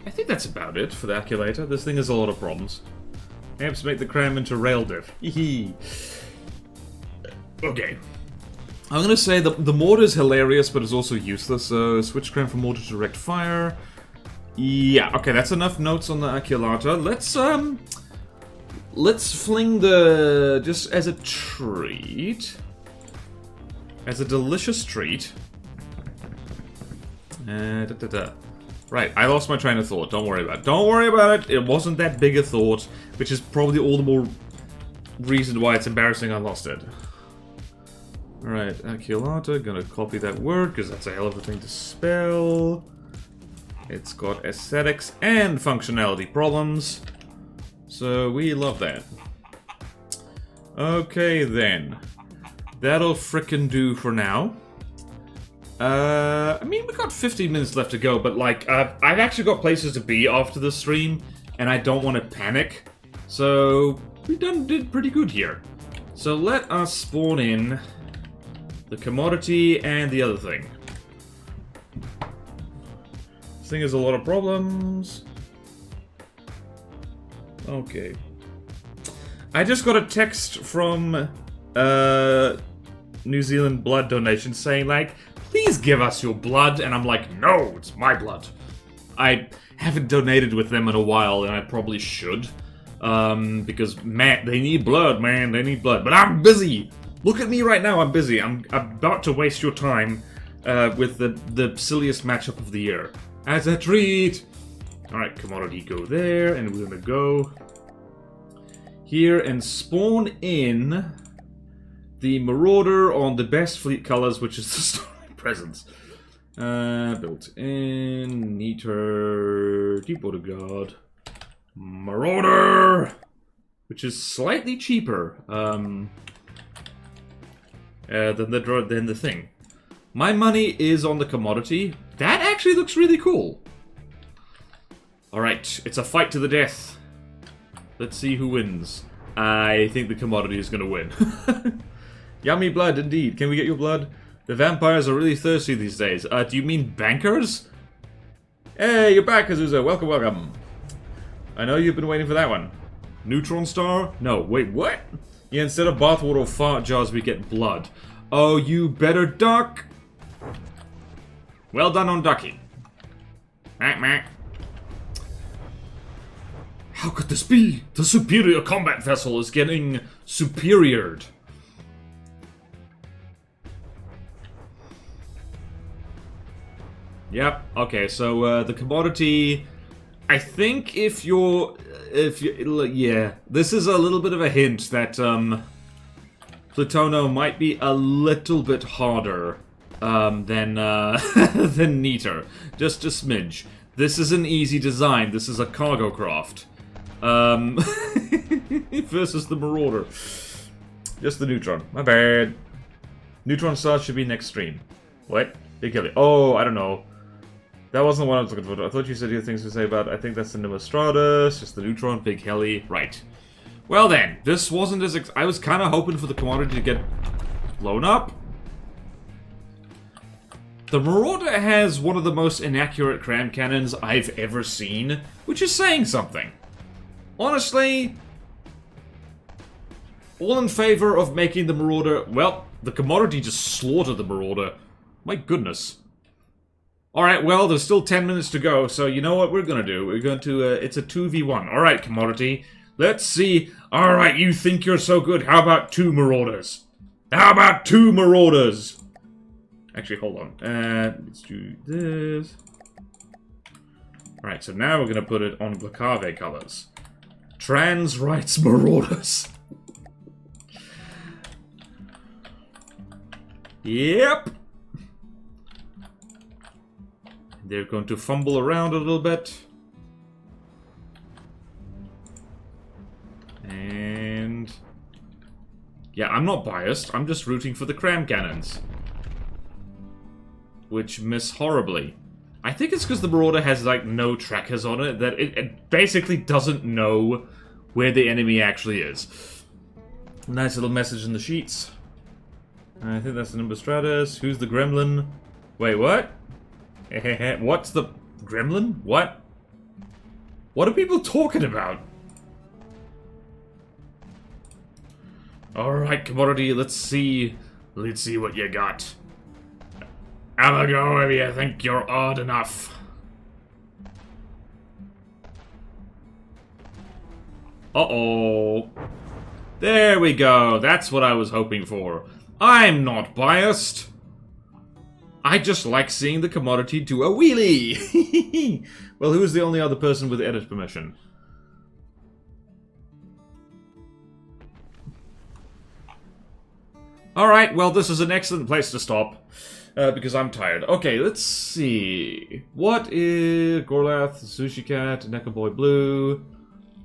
I think that's about it for the Acculator. This thing has a lot of problems. Amps make the cram into rail diff. Hee. Okay. I'm gonna say the mortar is hilarious, but it's also useless. So switch cram from mortar to direct fire. Yeah, okay, that's enough notes on the Aculata. Let's fling the... just as a treat. As a delicious treat. Right, I lost my train of thought. Don't worry about it. Don't worry about it. It wasn't that big a thought, which is probably all the more reason why it's embarrassing I lost it. Alright, Aculata. Gonna copy that word, because that's a hell of a thing to spell. It's got aesthetics and functionality problems. So we love that. Okay, then. That'll frickin' do for now. I mean, we got 15 minutes left to go, but like, I've actually got places to be after the stream, and I don't want to panic. So, we did pretty good here. So let us spawn in the commodity and the other thing. This thing has a lot of problems. Okay. I just got a text from New Zealand blood donation saying like, please give us your blood, and I'm like, no, it's my blood. I haven't donated with them in a while, and I probably should. Because, man, they need blood, man, they need blood. But I'm busy! Look at me right now, I'm busy. I'm about to waste your time with the silliest matchup of the year. As a treat! Alright, commodity go there, and we're gonna go here and spawn in the Marauder on the best fleet colors, which is the Starlight Presence. Built in, neater, Deep Water Guard, Marauder, which is slightly cheaper than the thing. My money is on the commodity. That actually looks really cool. Alright, it's a fight to the death. Let's see who wins. I think the commodity is going to win. Yummy blood, indeed. Can we get your blood? The vampires are really thirsty these days. Do you mean bankers? Hey, you're back, Azusa. Welcome, welcome. I know you've been waiting for that one. Neutron star? No, wait, what? Yeah, instead of bathwater or fart jars, we get blood. Oh, you better duck. Well done on ducking. Meh. How could this be? The superior combat vessel is getting superiored. Yep, okay, so the commodity, I think if you're, yeah, this is a little bit of a hint that Plutono might be a little bit harder than Neater. Just a smidge. This is an easy design, this is a cargo craft. Versus the Marauder. Just the Neutron, my bad. Neutron Star should be next stream. What? Big Kelly. Oh, I don't know. That wasn't the one I was looking for. I thought you said you had things to say about, I think that's the Nostratus, just the Neutron, Big Heli. Right. Well then, this wasn't as I was kind of hoping for the commodity to get blown up. The Marauder has one of the most inaccurate cram cannons I've ever seen, which is saying something. Honestly, all in favor of making the Marauder, well, the commodity just slaughtered the Marauder. My goodness. Alright, well, there's still 10 minutes to go, so you know what we're gonna do? We're going to, it's a 2v1. Alright, commodity. Let's see. Alright, you think you're so good. How about 2 Marauders? How about 2 Marauders? Actually, hold on. Let's do this. Alright, so now we're gonna put it on Glacave colors. Trans rights Marauders. Yep. They're going to fumble around a little bit. And yeah, I'm not biased. I'm just rooting for the cram cannons. Which miss horribly. I think it's because the Marauder has, like, no trackers on it, that it basically doesn't know where the enemy actually is. Nice little message in the sheets. I think that's the Nimbostratus. Who's the Gremlin? Wait, what? What's the Gremlin? What? What are people talking about? Alright, commodity, let's see. Let's see what you got. Have a go if you think you're odd enough. Uh-oh. There we go. That's what I was hoping for. I'm not biased. I just like seeing the commodity do a wheelie. Well, who's the only other person with edit permission? Alright, well, this is an excellent place to stop. Because I'm tired. Okay, let's see. What is Gorlath, Sushi Cat, Neko Boy Blue?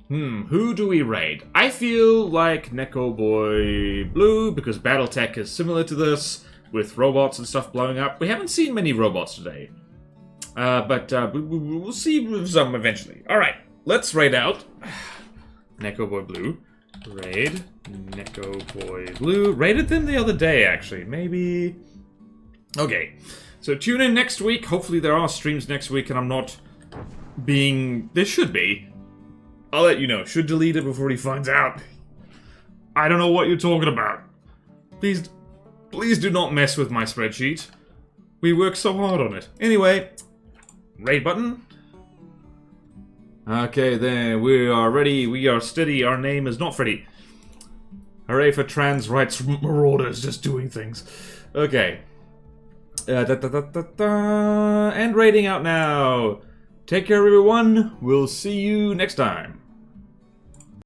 Who do we raid? I feel like Neko Boy Blue, because Battletech is similar to this, with robots and stuff blowing up. We haven't seen many robots today. But we'll see some eventually. Alright, let's raid out. Neko Boy Blue. Raid. Neko Boy Blue. Raided them the other day, actually. Maybe... Okay, so tune in next week. Hopefully there are streams next week and I'm not being... There should be. I'll let you know. Should delete it before he finds out. I don't know what you're talking about. Please do not mess with my spreadsheet. We work so hard on it. Anyway, raid button. Okay, there. We are ready. We are steady. Our name is not Freddy. Hooray for trans rights marauders just doing things. Okay. And raiding out now. Take care, everyone. We'll see you next time.